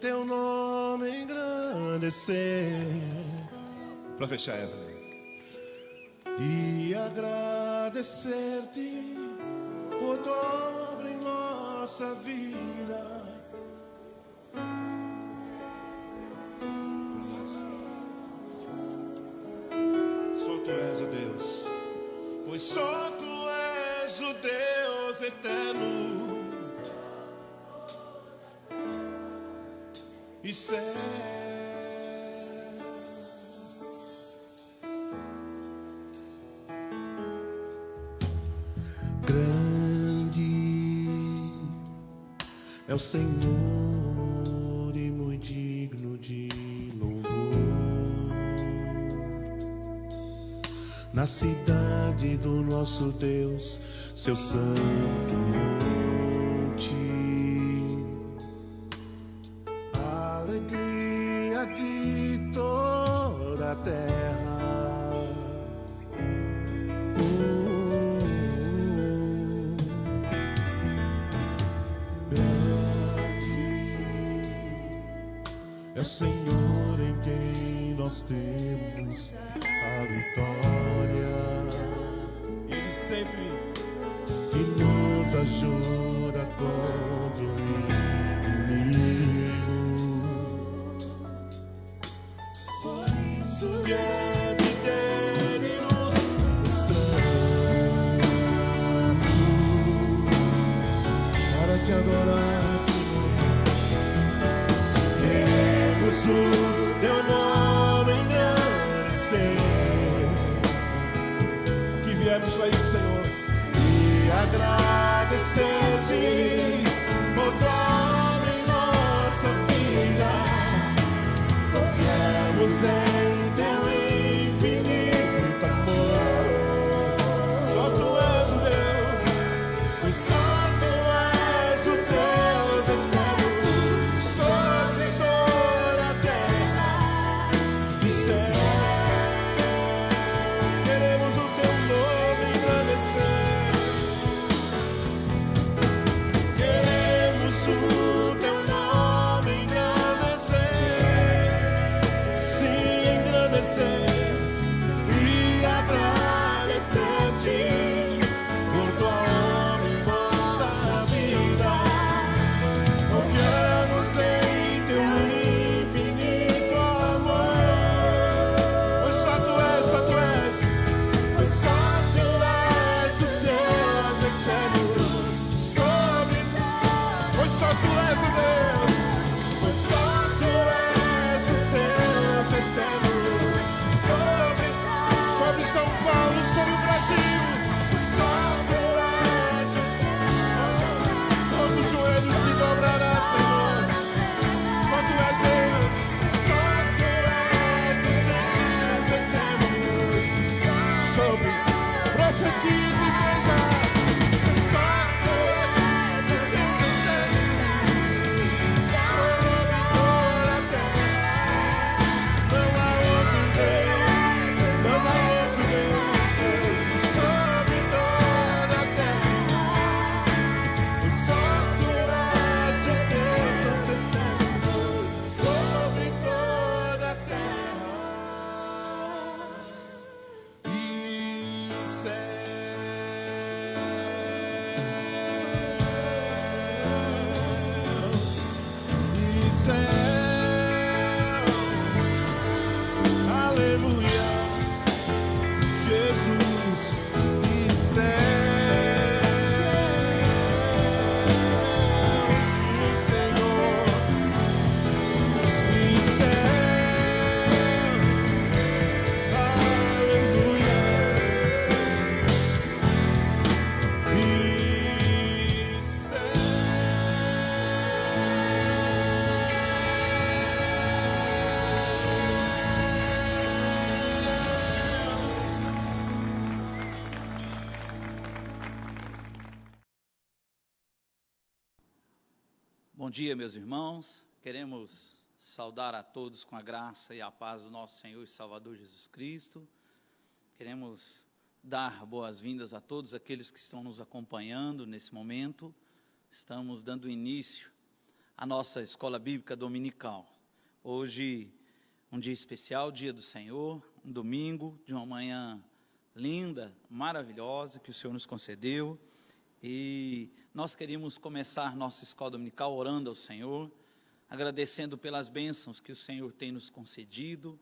teu nome engrandecer. Para fechar essa, né? E agradecer-te por tua obra em nossa vida. Só tu és o Deus, pois só tu és o Deus eterno e certo. É o Senhor e muito digno de louvor. Na cidade do nosso Deus, seu santo monte, a alegria de toda a terra. É o Senhor em quem nós temos a vitória. Ele sempre que nos ajuda contra o inimigo. Por isso diante dele nos estamos para te adorar, Senhor. O teu nome engrandecer. Aqui viemos para isso, Senhor, e agradecer-te por tua obra em nossa vida. Confiamos em teu infinito amor. Só tu és o Deus, pois só tu és o Deus eterno. Queremos o teu nome engrandecer. Queremos o teu nome engrandecer. Sim, engrandecer e agradecer-te por tua obra em nossa vida. Confiamos em teu infinito amor. Pois só tu és, só tu és. Pois só tu és o Deus eterno sobre tudo. Pois só tu és o Deus. Pois só tu és o Deus eterno sobre São Paulo, sobre o Brasil. Pois só tu és o Deus. Todo joelho se dobrará, Senhor. Só tu és Deus. Só tu és o Deus eterno. Sobre, profetiza, igreja. Só tu és o Deus eterno sobre toda a terra. Não há outro Deus, não há outro Deus sobre toda a terra. Só tu és o Deus eterno sobre toda a terra e céus. Aleluia, Jesus e céus, sim, Senhor, e céus. Aleluia, e céus. Bom dia, meus irmãos. Queremos saudar a todos com a graça e a paz do nosso Senhor e Salvador Jesus Cristo. Queremos dar boas-vindas a todos aqueles que estão nos acompanhando nesse momento. Estamos dando início a nossa escola bíblica dominical. Hoje, um dia especial, dia do Senhor, um domingo, de uma manhã linda, maravilhosa, que o Senhor nos concedeu. E nós queríamos começar nossa escola dominical orando ao Senhor, agradecendo pelas bênçãos que o Senhor tem nos concedido,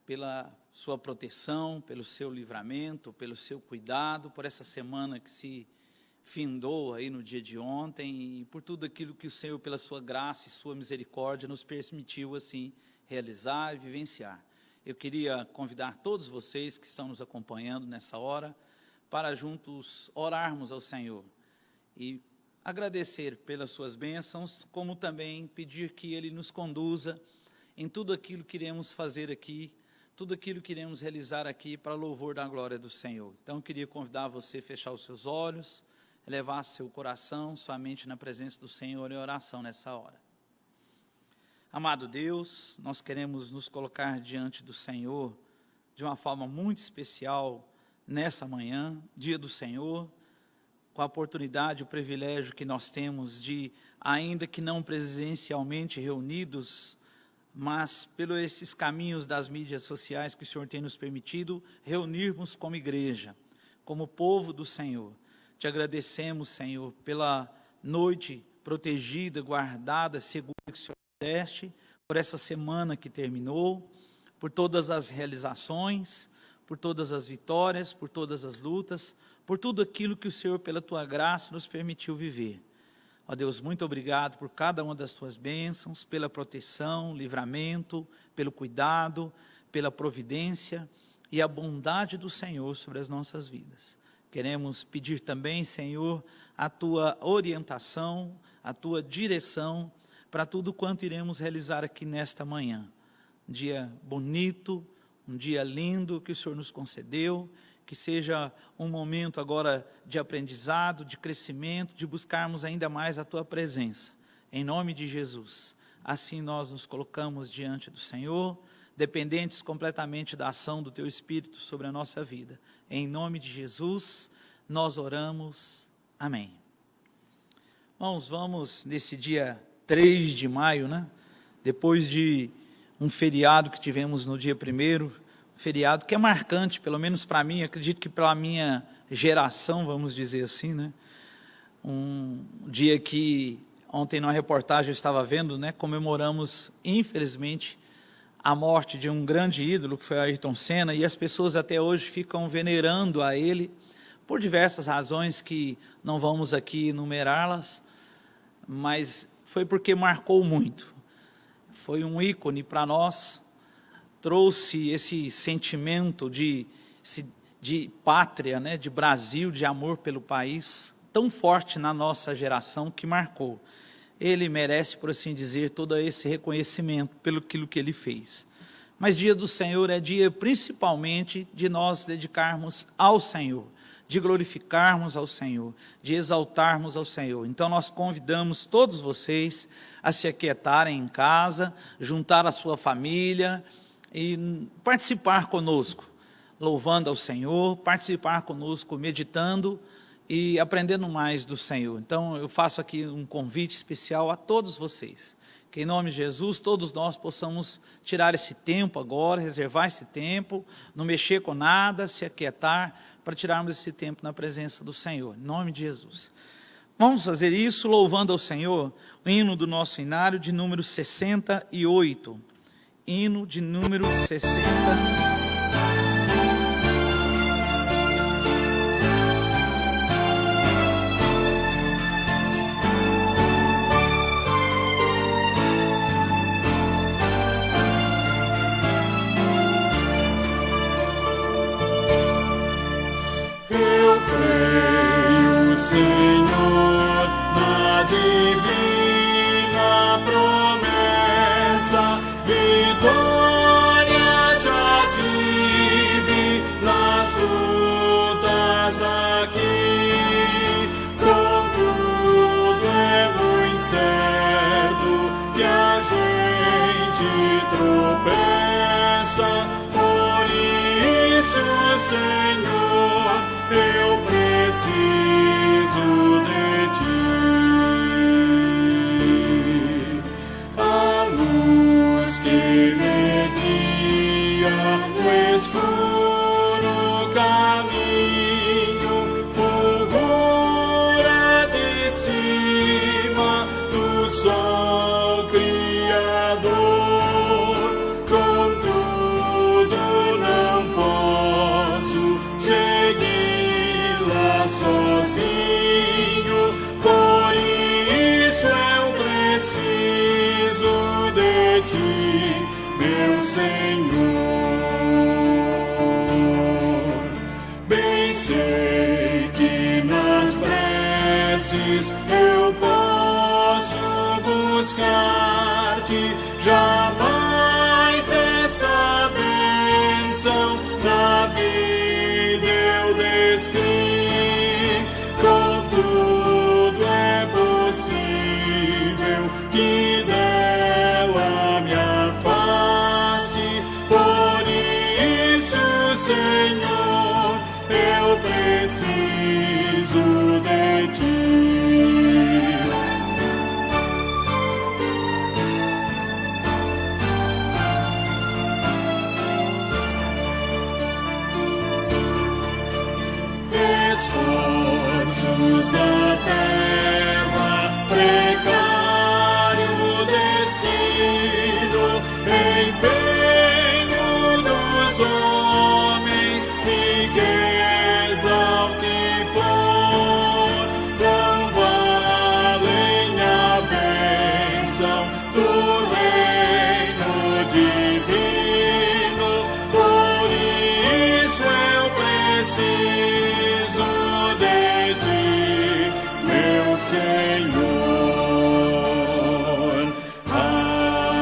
pela sua proteção, pelo seu livramento, pelo seu cuidado, por essa semana que se findou aí no dia de ontem, e por tudo aquilo que o Senhor, pela sua graça e sua misericórdia, nos permitiu assim realizar e vivenciar. Eu queria convidar todos vocês que estão nos acompanhando nessa hora, para juntos orarmos ao Senhor, e agradecer pelas suas bênçãos, como também pedir que Ele nos conduza em tudo aquilo que iremos fazer aqui, tudo aquilo que iremos realizar aqui para louvor da glória do Senhor. Então, eu queria convidar você a fechar os seus olhos, elevar seu coração, sua mente na presença do Senhor em oração nessa hora. Amado Deus, nós queremos nos colocar diante do Senhor de uma forma muito especial nessa manhã, dia do Senhor, com a oportunidade, o privilégio que nós temos de, ainda que não presencialmente reunidos, mas pelos esses caminhos das mídias sociais que o Senhor tem nos permitido, reunirmos como igreja, como povo do Senhor. Te agradecemos, Senhor, pela noite protegida, guardada, segura que o Senhor deste, por essa semana que terminou, por todas as realizações, por todas as vitórias, por todas as lutas, por tudo aquilo que o Senhor, pela Tua graça, nos permitiu viver. Ó Deus, muito obrigado por cada uma das Tuas bênçãos, pela proteção, livramento, pelo cuidado, pela providência e a bondade do Senhor sobre as nossas vidas. Queremos pedir também, Senhor, a Tua orientação, a Tua direção para tudo quanto iremos realizar aqui nesta manhã. Um dia bonito, um dia lindo que o Senhor nos concedeu, que seja um momento agora de aprendizado, de crescimento, de buscarmos ainda mais a Tua presença. Em nome de Jesus, assim nós nos colocamos diante do Senhor, dependentes completamente da ação do Teu Espírito sobre a nossa vida. Em nome de Jesus, nós oramos. Amém. Irmãos, vamos nesse dia 3 de maio, depois de um feriado que tivemos no dia 1º, feriado que é marcante, pelo menos para mim, acredito que pela minha geração, vamos dizer assim, um dia que ontem numa reportagem eu estava vendo, comemoramos, infelizmente, a morte de um grande ídolo, que foi Ayrton Senna, e as pessoas até hoje ficam venerando a ele, por diversas razões que não vamos aqui enumerá-las, mas foi porque marcou muito, foi um ícone para nós, trouxe esse sentimento de pátria, de Brasil, de amor pelo país, tão forte na nossa geração que marcou. Ele merece, por assim dizer, todo esse reconhecimento pelo aquilo que ele fez. Mas dia do Senhor é dia principalmente de nós dedicarmos ao Senhor, de glorificarmos ao Senhor, de exaltarmos ao Senhor. Então nós convidamos todos vocês a se aquietarem em casa, juntar a sua família e participar conosco, louvando ao Senhor, participar conosco, meditando e aprendendo mais do Senhor. Então eu faço aqui um convite especial a todos vocês, que em nome de Jesus todos nós possamos tirar esse tempo agora, reservar esse tempo, não mexer com nada, se aquietar, para tirarmos esse tempo na presença do Senhor, em nome de Jesus. Vamos fazer isso louvando ao Senhor, o hino do nosso inário de número 68, hino de número 60. Senhor, na divina promessa, vitória já tive nas lutas aqui. Contudo é muito certo que a gente tropeça, por isso, Senhor, eu preciso de ti. no escuro caminho, fulgura de cima do sol criador. Contudo não posso segui-la sozinho, por isso eu preciso de ti, meu Senhor. Bem sei que nas preces eu posso buscar-te, jamais dessa bênção na vida eu descrevi. Contudo é possível que dela me afaste, por isso, Senhor, eu preciso de ti. Esforços da terra, precário destino, empenho dos homens, riqueza ao que for, não valem a bênção do reino divino. Por isso eu preciso de ti, meu Senhor. Amém.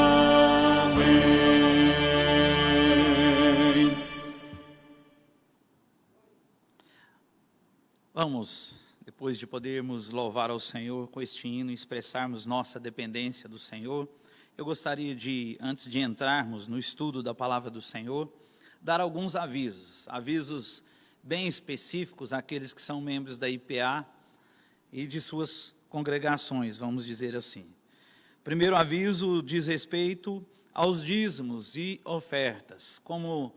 Vamos, depois de podermos louvar ao Senhor com este hino e expressarmos nossa dependência do Senhor, eu gostaria de, antes de entrarmos no estudo da palavra do Senhor, dar alguns avisos bem específicos àqueles que são membros da IPA e de suas congregações, vamos dizer assim. Primeiro aviso diz respeito aos dízimos e ofertas. Como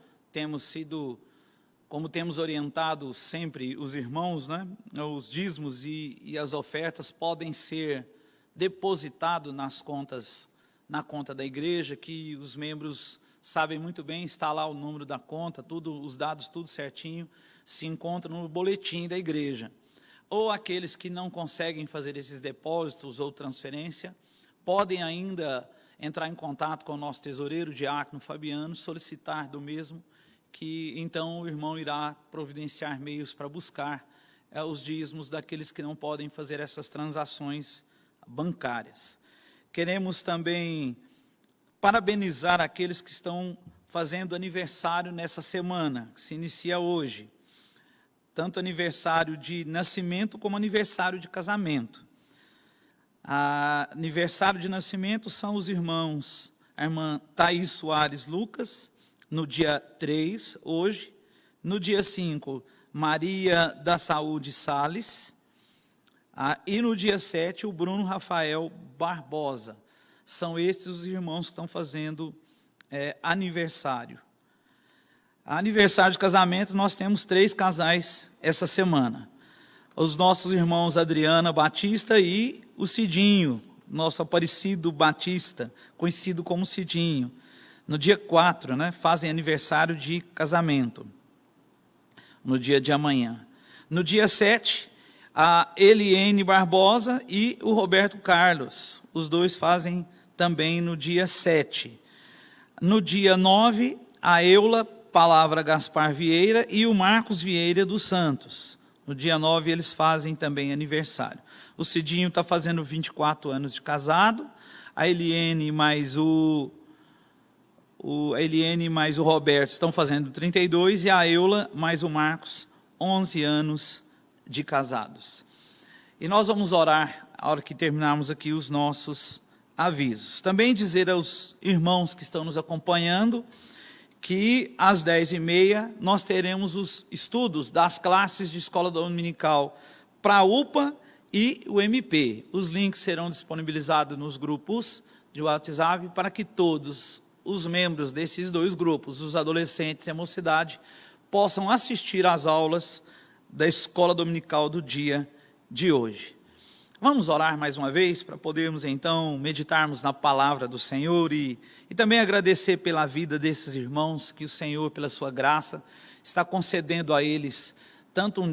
temos orientado sempre os irmãos, né? Os dízimos e as ofertas podem ser depositados na conta da igreja, que os membros sabem muito bem, está lá o número da conta, os dados tudo certinho, se encontra no boletim da igreja. Ou aqueles que não conseguem fazer esses depósitos ou transferência, podem ainda entrar em contato com o nosso tesoureiro, diácono Fabiano, solicitar do mesmo, que então o irmão irá providenciar meios para buscar os dízimos daqueles que não podem fazer essas transações bancárias. Queremos também parabenizar aqueles que estão fazendo aniversário nessa semana, que se inicia hoje, tanto aniversário de nascimento como aniversário de casamento. Aniversário de nascimento são os irmãos, a irmã Thaís Soares Lucas, no dia 3, hoje, no dia 5, Maria da Saúde Sales, e no dia 7, o Bruno Rafael Barbosa. São esses os irmãos que estão fazendo aniversário. Aniversário de casamento, nós temos 3 casais essa semana. Os nossos irmãos Adriana Batista e o Cidinho, nosso Aparecido Batista, conhecido como Cidinho. No dia 4, fazem aniversário de casamento, no dia de amanhã. No dia 7, a Eliene Barbosa e o Roberto Carlos, os dois fazem também no dia 7. No dia 9, a Eula Palavra Gaspar Vieira e o Marcos Vieira dos Santos. No dia 9, eles fazem também aniversário. O Cidinho está fazendo 24 anos de casado, a Eliene mais o Roberto estão fazendo 32, e a Eula mais o Marcos, 11 anos de casados. E nós vamos orar, a hora que terminarmos aqui os nossos avisos. Também dizer aos irmãos que estão nos acompanhando, que às 10h30 nós teremos os estudos das classes de escola dominical para a UPA e o MP. Os links serão disponibilizados nos grupos de WhatsApp para que todos os membros desses dois grupos, os adolescentes e a mocidade, possam assistir às aulas da escola dominical do dia de hoje. Vamos orar mais uma vez para podermos então meditarmos na palavra do Senhor e também agradecer pela vida desses irmãos que o Senhor, pela sua graça, está concedendo a eles, tanto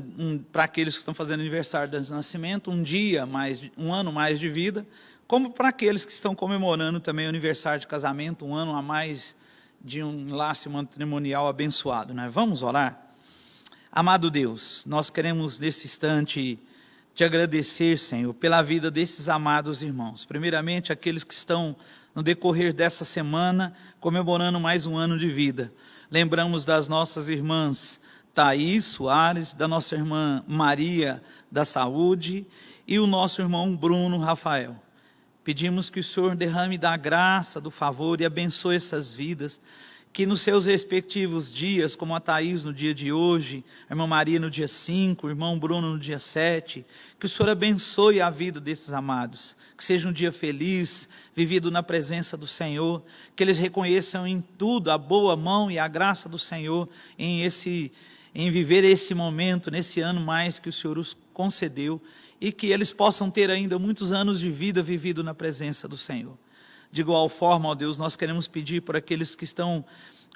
para aqueles que estão fazendo aniversário de nascimento, um ano mais de vida, como para aqueles que estão comemorando também o aniversário de casamento, um ano a mais de um laço matrimonial abençoado, né? Vamos orar? Amado Deus, nós queremos nesse instante te agradecer, Senhor, pela vida desses amados irmãos. Primeiramente, aqueles que estão no decorrer dessa semana comemorando mais um ano de vida. Lembramos das nossas irmãs Thaís Soares, da nossa irmã Maria da Saúde e o nosso irmão Bruno Rafael. Pedimos que o Senhor derrame da graça, do favor e abençoe essas vidas, que nos seus respectivos dias, como a Thaís no dia de hoje, a irmã Maria no dia 5, o irmão Bruno no dia 7, que o Senhor abençoe a vida desses amados, que seja um dia feliz, vivido na presença do Senhor, que eles reconheçam em tudo a boa mão e a graça do Senhor em viver esse momento, nesse ano mais que o Senhor os concedeu, e que eles possam ter ainda muitos anos de vida vivido na presença do Senhor. De igual forma, ó Deus, nós queremos pedir por aqueles que estão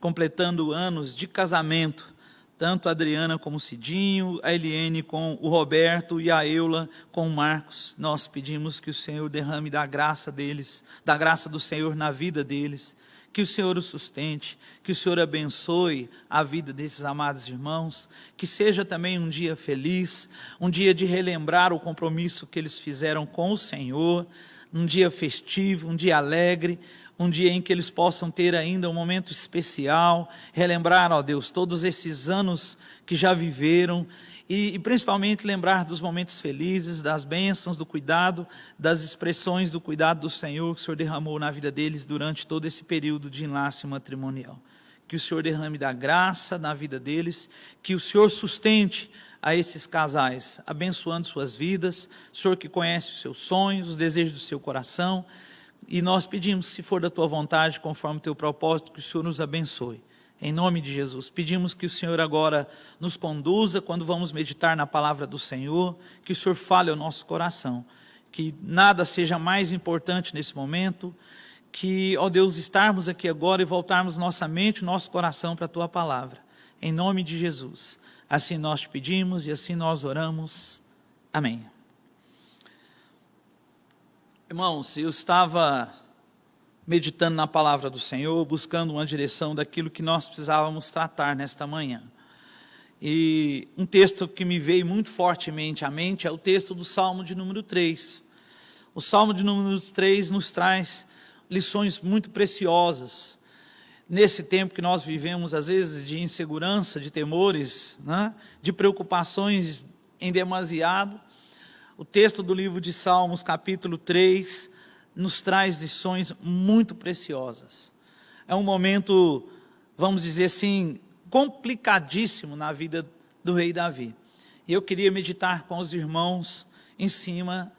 completando anos de casamento, tanto a Adriana como o Cidinho, a Eliane com o Roberto e a Eula com o Marcos. Nós pedimos que o Senhor derrame da graça deles, da graça do Senhor na vida deles, que o Senhor os sustente, que o Senhor abençoe a vida desses amados irmãos, que seja também um dia feliz, um dia de relembrar o compromisso que eles fizeram com o Senhor, um dia festivo, um dia alegre, um dia em que eles possam ter ainda um momento especial, relembrar, ó Deus, todos esses anos que já viveram, e principalmente lembrar dos momentos felizes, das bênçãos, do cuidado, das expressões do cuidado do Senhor que o Senhor derramou na vida deles durante todo esse período de enlace matrimonial. Que o Senhor derrame da graça na vida deles, que o Senhor sustente a esses casais, abençoando suas vidas, o Senhor que conhece os seus sonhos, os desejos do seu coração, e nós pedimos, se for da tua vontade, conforme o teu propósito, que o Senhor nos abençoe. Em nome de Jesus, pedimos que o Senhor agora nos conduza quando vamos meditar na palavra do Senhor, que o Senhor fale ao nosso coração, que nada seja mais importante nesse momento, que, ó Deus, estarmos aqui agora e voltarmos nossa mente, nosso coração para a tua palavra. Em nome de Jesus, assim nós te pedimos e assim nós oramos. Amém. Irmãos, eu estava meditando na palavra do Senhor, buscando uma direção daquilo que nós precisávamos tratar nesta manhã. E um texto que me veio muito fortemente à mente é o texto do Salmo de número 3. O Salmo de número 3 nos traz lições muito preciosas. Nesse tempo que nós vivemos, às vezes, de insegurança, de temores, né? De preocupações em demasiado, o texto do livro de Salmos, capítulo 3, nos traz lições muito preciosas. É um momento, vamos dizer assim, complicadíssimo na vida do rei Davi. E eu queria meditar com os irmãos em cima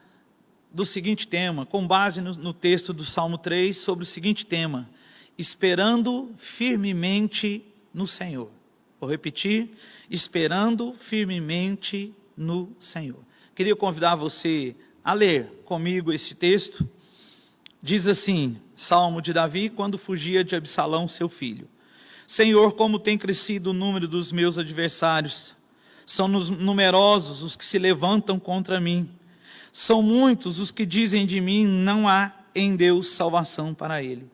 do seguinte tema, com base no texto do Salmo 3, sobre o seguinte tema: esperando firmemente no Senhor. Vou repetir: esperando firmemente no Senhor. Queria convidar você a ler comigo esse texto. Diz assim, Salmo de Davi, quando fugia de Absalão, seu filho: Senhor, como tem crescido o número dos meus adversários, são numerosos os que se levantam contra mim, são muitos os que dizem de mim, não há em Deus salvação para ele.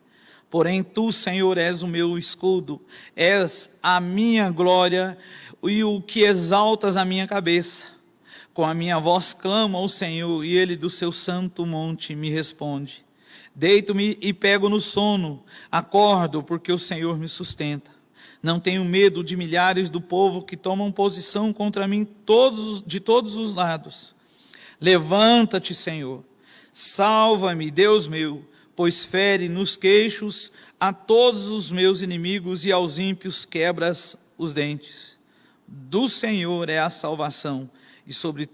Porém tu, Senhor, és o meu escudo, és a minha glória e o que exaltas a minha cabeça. Com a minha voz clamo ao Senhor, e ele do seu santo monte me responde. Deito-me e pego no sono, acordo porque o Senhor me sustenta. Não tenho medo de milhares do povo que tomam posição contra mim de todos os lados. Levanta-te, Senhor, salva-me, Deus meu, pois fere nos queixos a todos os meus inimigos e aos ímpios quebras os dentes. Do Senhor é a salvação, e sobre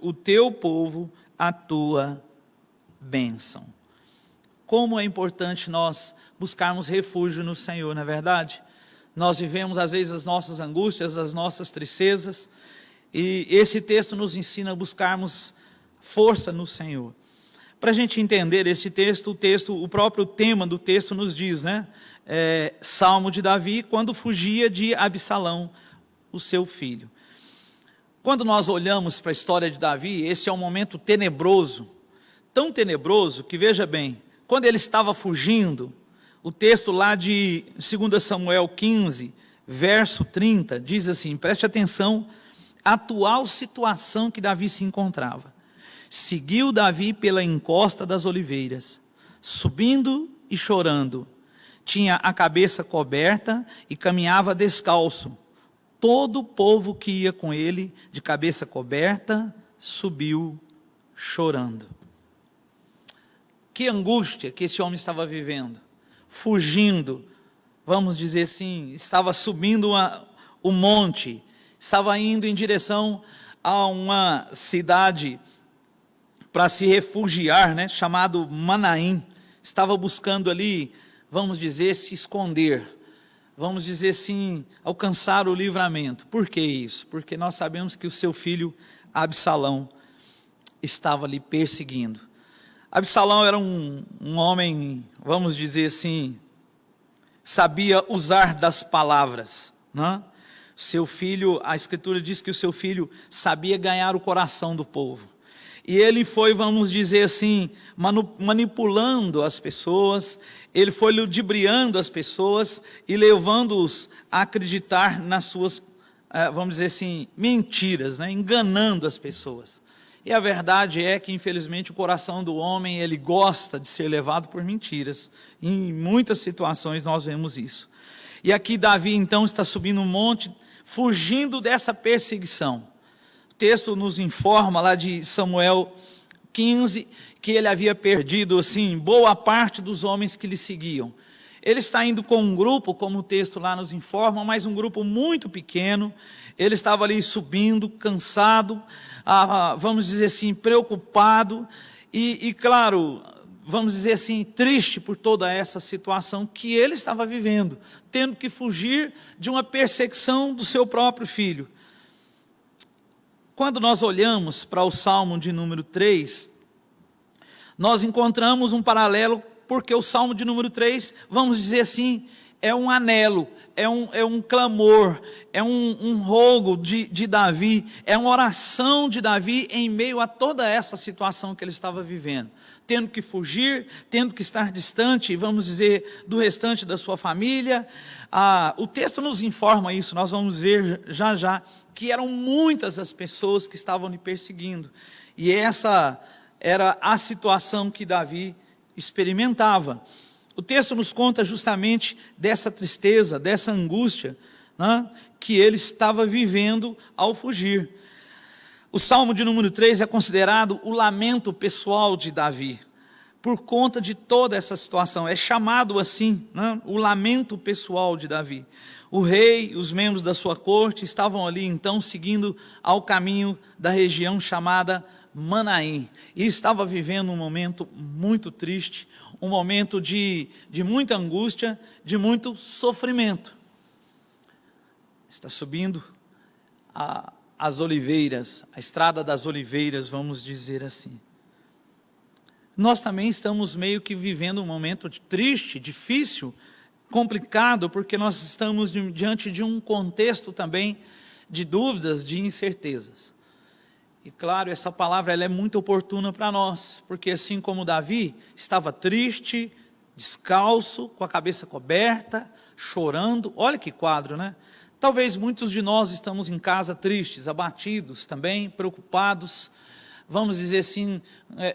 o teu povo a tua bênção. Como é importante nós buscarmos refúgio no Senhor, não é verdade? Nós vivemos às vezes as nossas angústias, as nossas tristezas, e esse texto nos ensina a buscarmos força no Senhor. Para a gente entender esse texto, o próprio tema do texto nos diz, né? Salmo de Davi, quando fugia de Absalão, o seu filho. Quando nós olhamos para a história de Davi, esse é um momento tenebroso, tão tenebroso que, veja bem, quando ele estava fugindo, o texto lá de 2 Samuel 15, verso 30, diz assim, preste atenção, a atual situação que Davi se encontrava. Seguiu Davi pela encosta das oliveiras, subindo e chorando, tinha a cabeça coberta e caminhava descalço. Todo o povo que ia com ele, de cabeça coberta, subiu chorando. Que angústia que esse homem estava vivendo, fugindo, vamos dizer assim, estava subindo o monte, estava indo em direção a uma cidade para se refugiar, né, chamado Manaim, estava buscando ali, vamos dizer, se esconder, vamos dizer assim, alcançar o livramento. Por que isso? Porque nós sabemos que o seu filho Absalão estava ali perseguindo. Absalão era um homem, vamos dizer assim, sabia usar das palavras, né? Seu filho, a Escritura diz que o seu filho sabia ganhar o coração do povo. E ele foi, vamos dizer assim, manipulando as pessoas, ele foi ludibriando as pessoas e levando-os a acreditar nas suas, vamos dizer assim, mentiras, né? Enganando as pessoas. E a verdade é que, infelizmente, o coração do homem, ele gosta de ser levado por mentiras. Em muitas situações nós vemos isso. E aqui Davi, então, está subindo um monte, fugindo dessa perseguição. O texto nos informa lá de Samuel 15, que ele havia perdido, assim, boa parte dos homens que lhe seguiam. Ele está indo com um grupo, como o texto lá nos informa, mas um grupo muito pequeno. Ele estava ali subindo, cansado, vamos dizer assim, preocupado e claro, vamos dizer assim, triste por toda essa situação que ele estava vivendo, tendo que fugir de uma perseguição do seu próprio filho. Quando nós olhamos para o Salmo de número 3, nós encontramos um paralelo, porque o Salmo de número 3, vamos dizer assim, é um anelo, é um clamor, é um rogo de Davi, é uma oração de Davi em meio a toda essa situação que ele estava vivendo, tendo que fugir, tendo que estar distante, vamos dizer, do restante da sua família. O texto nos informa isso, nós vamos ver já já, que eram muitas as pessoas que estavam lhe perseguindo, e essa era a situação que Davi experimentava. O texto nos conta justamente dessa tristeza, dessa angústia, né, que ele estava vivendo ao fugir. O Salmo de número 3 é considerado o lamento pessoal de Davi, por conta de toda essa situação, é chamado assim, né, o lamento pessoal de Davi. O rei, os membros da sua corte estavam ali então seguindo ao caminho da região chamada Manaim, e estava vivendo um momento muito triste, um momento de muita angústia, de muito sofrimento. Está subindo as oliveiras, a estrada das oliveiras, vamos dizer assim. Nós também estamos meio que vivendo um momento triste, difícil, complicado, porque nós estamos diante de um contexto também de dúvidas, de incertezas. E claro, essa palavra ela é muito oportuna para nós, porque assim como Davi estava triste, descalço, com a cabeça coberta, chorando, olha que quadro, né? Talvez muitos de nós estamos em casa tristes, abatidos também, preocupados, vamos dizer assim,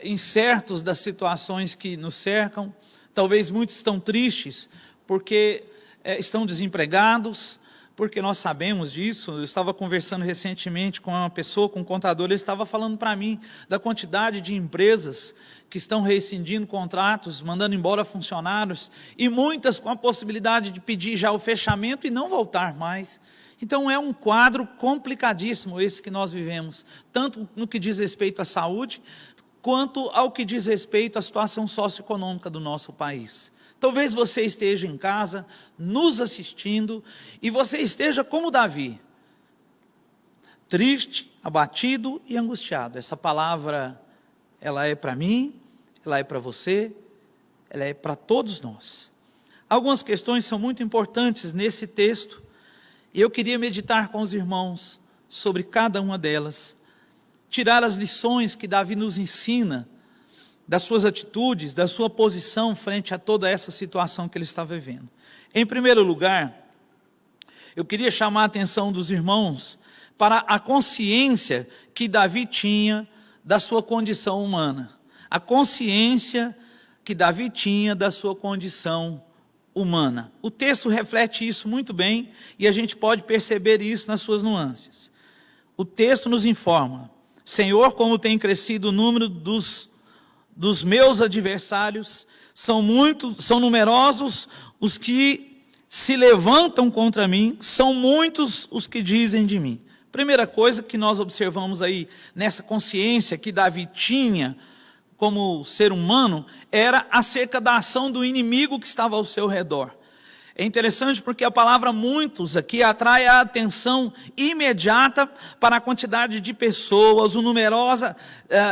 incertos das situações que nos cercam. Talvez muitos estão tristes porque estão desempregados, porque nós sabemos disso. Eu estava conversando recentemente com uma pessoa, com um contador, ele estava falando para mim da quantidade de empresas que estão rescindindo contratos, mandando embora funcionários, e muitas com a possibilidade de pedir já o fechamento e não voltar mais. Então é um quadro complicadíssimo esse que nós vivemos, tanto no que diz respeito à saúde, quanto ao que diz respeito à situação socioeconômica do nosso país. Talvez você esteja em casa, nos assistindo, e você esteja como Davi, triste, abatido e angustiado. Essa palavra, ela é para mim, ela é para você, ela é para todos nós. Algumas questões são muito importantes nesse texto, e eu queria meditar com os irmãos sobre cada uma delas, tirar as lições que Davi nos ensina, das suas atitudes, da sua posição frente a toda essa situação que ele está vivendo. Em primeiro lugar, eu queria chamar a atenção dos irmãos para a consciência que Davi tinha da sua condição humana. A consciência que Davi tinha da sua condição humana. O texto reflete isso muito bem e a gente pode perceber isso nas suas nuances. O texto nos informa: Senhor, como tem crescido o número dos meus adversários, são numerosos os que se levantam contra mim, são muitos os que dizem de mim. Primeira coisa que nós observamos aí, nessa consciência que Davi tinha como ser humano, era acerca da ação do inimigo que estava ao seu redor. É interessante porque a palavra muitos aqui atrai a atenção imediata para a quantidade de pessoas, o numerosa,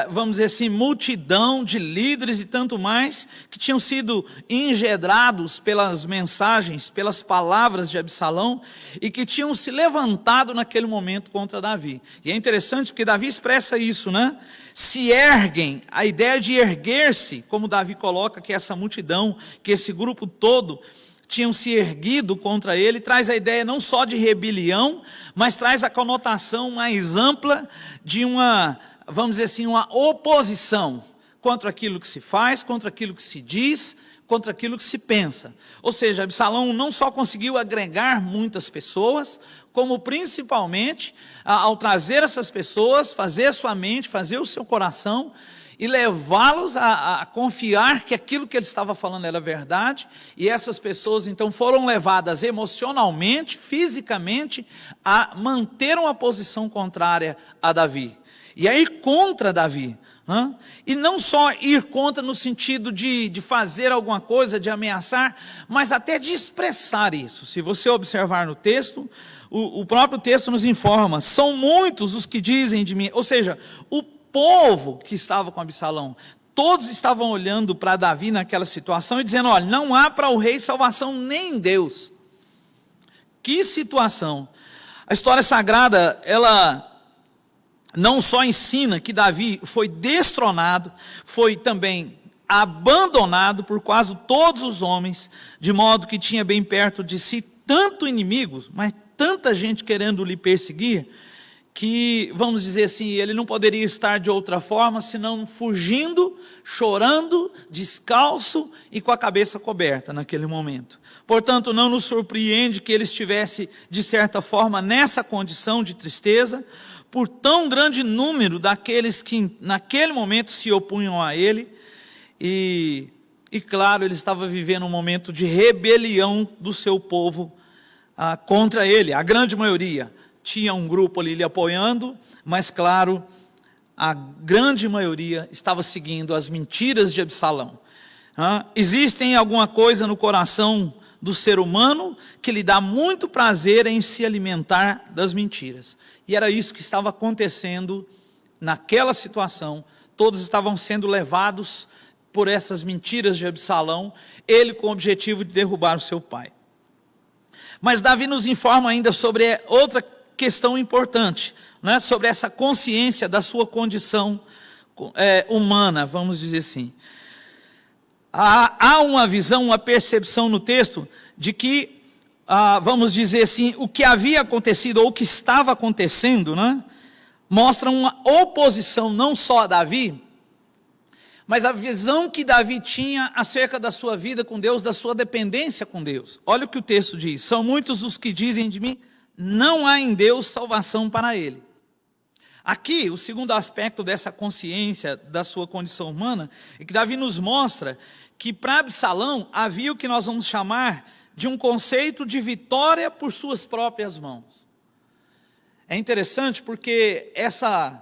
vamos dizer assim, multidão de líderes e tanto mais, que tinham sido engedrados pelas mensagens, pelas palavras de Absalão, e que tinham se levantado naquele momento contra Davi. E é interessante porque Davi expressa isso, né? Se erguem, a ideia de erguer-se, como Davi coloca, que essa multidão, que esse grupo todo tinham se erguido contra ele, traz a ideia não só de rebelião, mas traz a conotação mais ampla de uma, vamos dizer assim, uma oposição contra aquilo que se faz, contra aquilo que se diz, contra aquilo que se pensa. Ou seja, Absalão não só conseguiu agregar muitas pessoas, como principalmente, ao trazer essas pessoas, fazer a sua mente, fazer o seu coração, e levá-los a confiar que aquilo que ele estava falando era verdade, e essas pessoas então foram levadas emocionalmente, fisicamente, a manter uma posição contrária a Davi, e a ir contra Davi, e não só ir contra no sentido de fazer alguma coisa, de ameaçar, mas até de expressar isso. Se você observar no texto, o próprio texto nos informa, são muitos os que dizem de mim, ou seja, o povo que estava com Absalão, todos estavam olhando para Davi naquela situação e dizendo: olha, não há para o rei salvação nem em Deus. Que situação! A história sagrada, ela não só ensina que Davi foi destronado, foi também abandonado por quase todos os homens, de modo que tinha bem perto de si tanto inimigos, mas tanta gente querendo lhe perseguir, que, vamos dizer assim, ele não poderia estar de outra forma, senão fugindo, chorando, descalço e com a cabeça coberta naquele momento. Portanto, não nos surpreende que ele estivesse, de certa forma, nessa condição de tristeza, por tão grande número daqueles que naquele momento se opunham a ele, e claro, ele estava vivendo um momento de rebelião do seu povo contra ele, a grande maioria. Tinha um grupo ali lhe apoiando, mas claro, a grande maioria estava seguindo as mentiras de Absalão. Existem alguma coisa no coração do ser humano que lhe dá muito prazer em se alimentar das mentiras. E era isso que estava acontecendo naquela situação. Todos estavam sendo levados por essas mentiras de Absalão, ele com o objetivo de derrubar o seu pai. Mas Davi nos informa ainda sobre outra questão importante, né, sobre essa consciência da sua condição humana, vamos dizer assim. Há uma visão, uma percepção no texto de que, vamos dizer assim, o que havia acontecido ou o que estava acontecendo, né, mostra uma oposição não só a Davi, mas a visão que Davi tinha acerca da sua vida com Deus, da sua dependência com Deus. Olha o que o texto diz: são muitos os que dizem de mim, não há em Deus salvação para ele. Aqui, o segundo aspecto dessa consciência da sua condição humana, é que Davi nos mostra que para Absalão havia o que nós vamos chamar de um conceito de vitória por suas próprias mãos. É interessante porque essa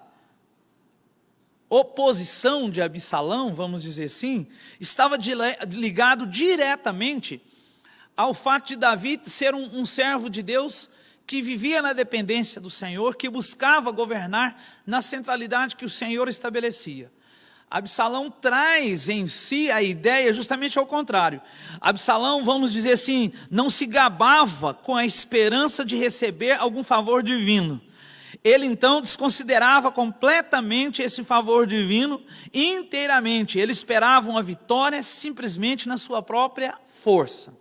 oposição de Absalão, vamos dizer assim, estava ligado diretamente ao fato de Davi ser um servo de Deus que vivia na dependência do Senhor, que buscava governar na centralidade que o Senhor estabelecia. Absalão traz em si a ideia justamente ao contrário. Absalão, vamos dizer assim, não se gabava com a esperança de receber algum favor divino. Ele então desconsiderava completamente esse favor divino, inteiramente. Ele esperava uma vitória simplesmente na sua própria força.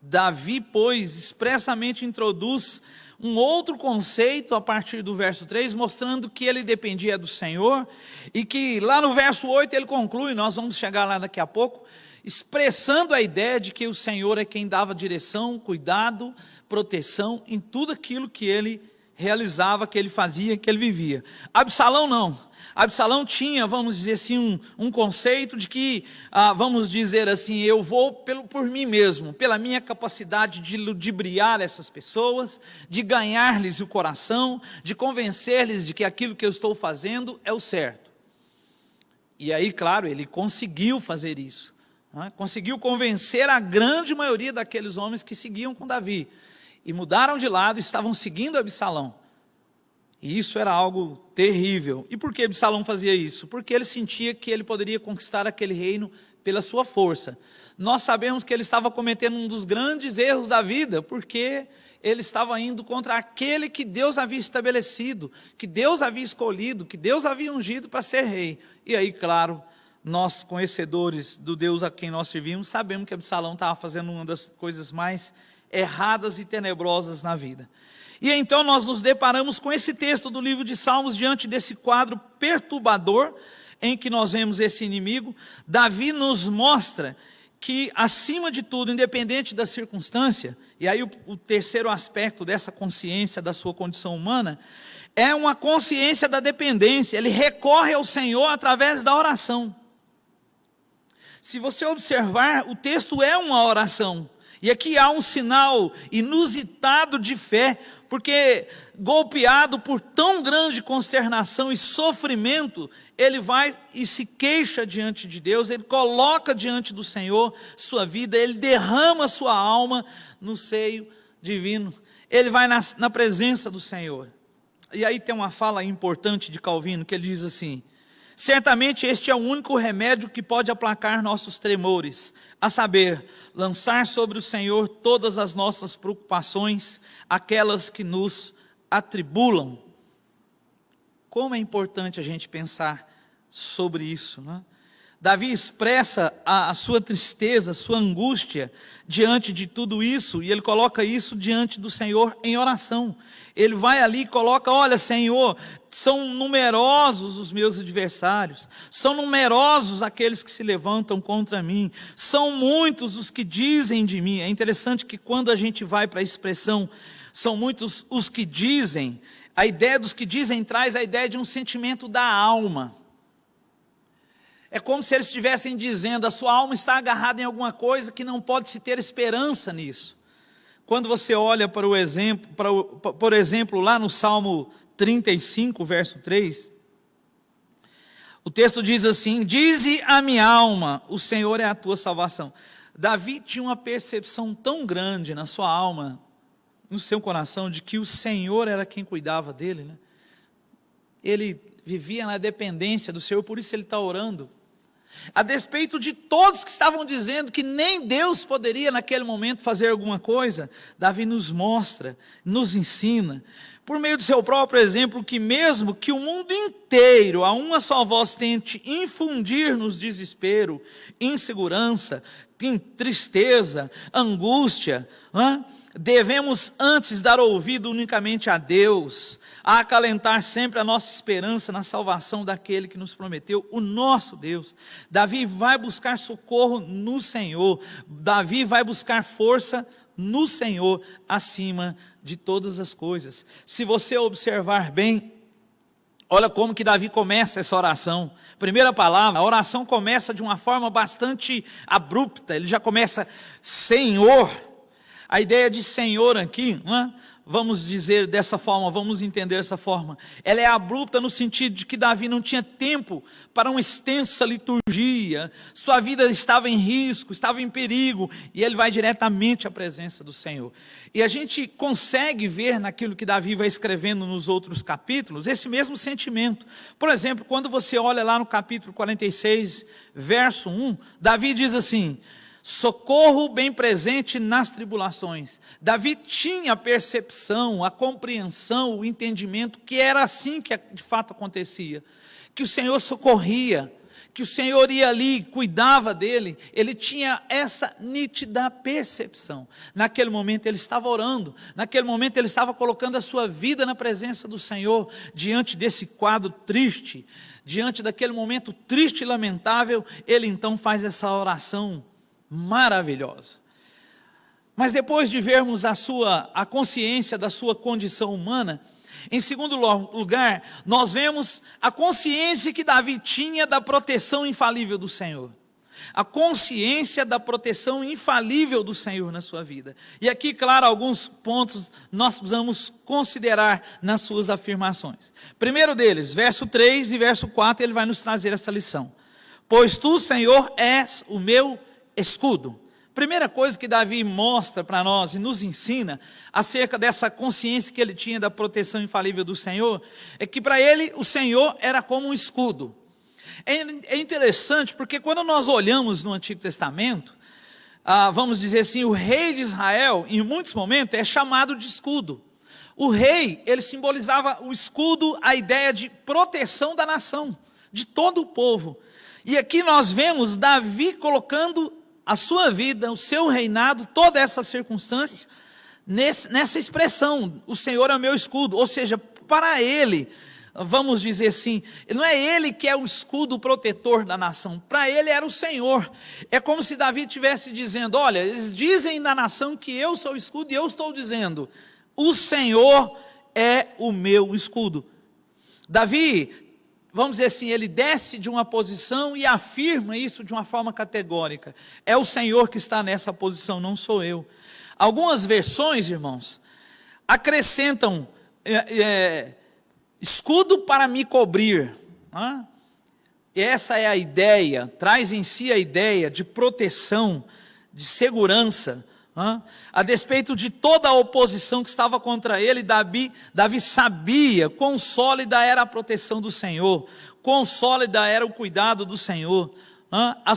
Davi, pois, expressamente introduz um outro conceito a partir do verso 3, mostrando que ele dependia do Senhor, e que lá no verso 8 ele conclui, nós vamos chegar lá daqui a pouco, expressando a ideia de que o Senhor é quem dava direção, cuidado, proteção em tudo aquilo que ele realizava, que ele fazia, que ele vivia. Absalão não. Absalão tinha, vamos dizer assim, um conceito de que, vamos dizer assim, eu vou por mim mesmo, pela minha capacidade de ludibriar essas pessoas, de ganhar-lhes o coração, de convencer-lhes de que aquilo que eu estou fazendo é o certo. E aí, claro, ele conseguiu fazer isso, não é? Conseguiu convencer a grande maioria daqueles homens que seguiam com Davi, e mudaram de lado, estavam seguindo Absalão. E isso era algo terrível. E por que Absalão fazia isso? Porque ele sentia que ele poderia conquistar aquele reino pela sua força. Nós sabemos que ele estava cometendo um dos grandes erros da vida, porque ele estava indo contra aquele que Deus havia estabelecido, que Deus havia escolhido, que Deus havia ungido para ser rei. E aí, claro, nós conhecedores do Deus a quem nós servimos, sabemos que Absalão estava fazendo uma das coisas mais erradas e tenebrosas na vida. E então nós nos deparamos com esse texto do livro de Salmos, diante desse quadro perturbador, em que nós vemos esse inimigo. Davi nos mostra que, acima de tudo, independente da circunstância, e aí o terceiro aspecto dessa consciência da sua condição humana, é uma consciência da dependência. Ele recorre ao Senhor através da oração. Se você observar, o texto é uma oração, e aqui há um sinal inusitado de fé, porque golpeado por tão grande consternação e sofrimento, ele vai e se queixa diante de Deus, ele coloca diante do Senhor sua vida, ele derrama sua alma no seio divino, ele vai na presença do Senhor. E aí tem uma fala importante de Calvino, que ele diz assim: certamente este é o único remédio que pode aplacar nossos tremores, a saber, lançar sobre o Senhor todas as nossas preocupações, aquelas que nos atribulam. Como é importante a gente pensar sobre isso, né? Davi expressa a sua tristeza, a sua angústia diante de tudo isso, e ele coloca isso diante do Senhor em oração. Ele vai ali e coloca: olha, Senhor, são numerosos os meus adversários, são numerosos aqueles que se levantam contra mim, são muitos os que dizem de mim. É interessante que quando a gente vai para a expressão, são muitos os que dizem, a ideia dos que dizem traz a ideia de um sentimento da alma. É como se eles estivessem dizendo: a sua alma está agarrada em alguma coisa que não pode se ter esperança nisso. Quando você olha para o exemplo, por exemplo, lá no Salmo 35, verso 3, o texto diz assim: dize a minha alma, o Senhor é a tua salvação. Davi tinha uma percepção tão grande na sua alma, no seu coração, de que o Senhor era quem cuidava dele, né? Ele vivia na dependência do Senhor, por isso ele está orando. A despeito de todos que estavam dizendo que nem Deus poderia naquele momento fazer alguma coisa, Davi nos mostra, nos ensina, por meio do seu próprio exemplo, que mesmo que o mundo inteiro, a uma só voz, tente infundir-nos desespero, insegurança, tristeza, angústia, devemos antes dar ouvido unicamente a Deus, a acalentar sempre a nossa esperança na salvação daquele que nos prometeu, o nosso Deus. Davi vai buscar socorro no Senhor, Davi vai buscar força no Senhor, acima de todas as coisas. Se você observar bem, olha como que Davi começa essa oração. Primeira palavra, a oração começa de uma forma bastante abrupta, ele já começa: Senhor. A ideia de Senhor aqui, vamos dizer dessa forma, vamos entender dessa forma. Ela é abrupta no sentido de que Davi não tinha tempo para uma extensa liturgia, sua vida estava em risco, estava em perigo, e ele vai diretamente à presença do Senhor. E a gente consegue ver naquilo que Davi vai escrevendo nos outros capítulos, esse mesmo sentimento. Por exemplo, quando você olha lá no capítulo 46, verso 1, Davi diz assim: socorro bem presente nas tribulações. Davi tinha a percepção, a compreensão, o entendimento que era assim que de fato acontecia, que o Senhor socorria, que o Senhor ia ali, cuidava dele. Ele tinha essa nítida percepção. Naquele momento ele estava orando, naquele momento ele estava colocando a sua vida na presença do Senhor, diante desse quadro triste, diante daquele momento triste e lamentável, ele então faz essa oração maravilhosa. Mas depois de vermos a consciência da sua condição humana, em segundo lugar, nós vemos a consciência que Davi tinha da proteção infalível do Senhor. A consciência da proteção infalível do Senhor na sua vida. E aqui, claro, alguns pontos nós precisamos considerar nas suas afirmações. Primeiro deles, verso 3 e verso 4, ele vai nos trazer essa lição. Pois tu, Senhor, és o meu escudo. Primeira coisa que Davi mostra para nós e nos ensina acerca dessa consciência que ele tinha da proteção infalível do Senhor, é que para ele o Senhor era como um escudo. É interessante porque quando nós olhamos no Antigo Testamento, vamos dizer assim, o rei de Israel, em muitos momentos, é chamado de escudo. O rei, ele simbolizava o escudo, a ideia de proteção da nação, de todo o povo. E aqui nós vemos Davi colocando a sua vida, o seu reinado, toda essa circunstância, nessa expressão, o Senhor é o meu escudo. Ou seja, para ele, vamos dizer assim, não é ele que é o escudo protetor da nação, para ele era o Senhor. É como se Davi estivesse dizendo: olha, eles dizem na nação que eu sou o escudo, e eu estou dizendo, o Senhor é o meu escudo. Davi, vamos dizer assim, ele desce de uma posição e afirma isso de uma forma categórica. É o Senhor que está nessa posição, não sou eu. Algumas versões, irmãos, acrescentam escudo para me cobrir. Essa é a ideia, traz em si a ideia de proteção, de segurança. A despeito de toda a oposição que estava contra ele, Davi sabia quão sólida era a proteção do Senhor, quão sólida era o cuidado do Senhor. A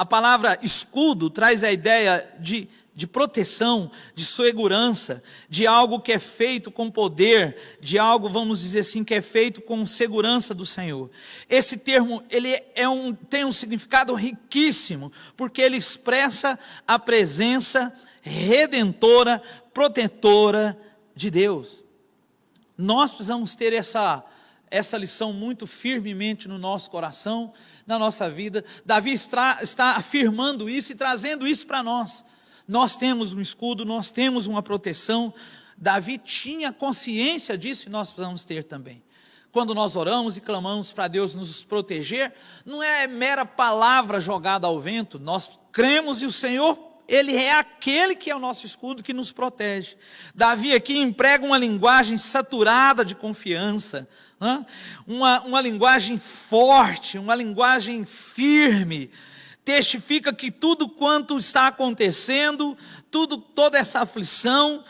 palavra escudo traz a ideia de proteção, de segurança, de algo que é feito com poder, de algo, vamos dizer assim, que é feito com segurança do Senhor. Esse termo, ele tem um significado riquíssimo, porque ele expressa a presença redentora, protetora de Deus. Nós precisamos ter essa lição muito firmemente no nosso coração, na nossa vida. Davi está afirmando isso e trazendo isso para nós. Nós temos um escudo, nós temos uma proteção. Davi tinha consciência disso e nós precisamos ter também. Quando nós oramos e clamamos para Deus nos proteger, não é mera palavra jogada ao vento. Nós cremos e o Senhor, Ele é aquele que é o nosso escudo, que nos protege. Davi aqui emprega uma linguagem saturada de confiança, uma linguagem forte, uma linguagem firme. Testifica que tudo quanto está acontecendo, toda essa aflição,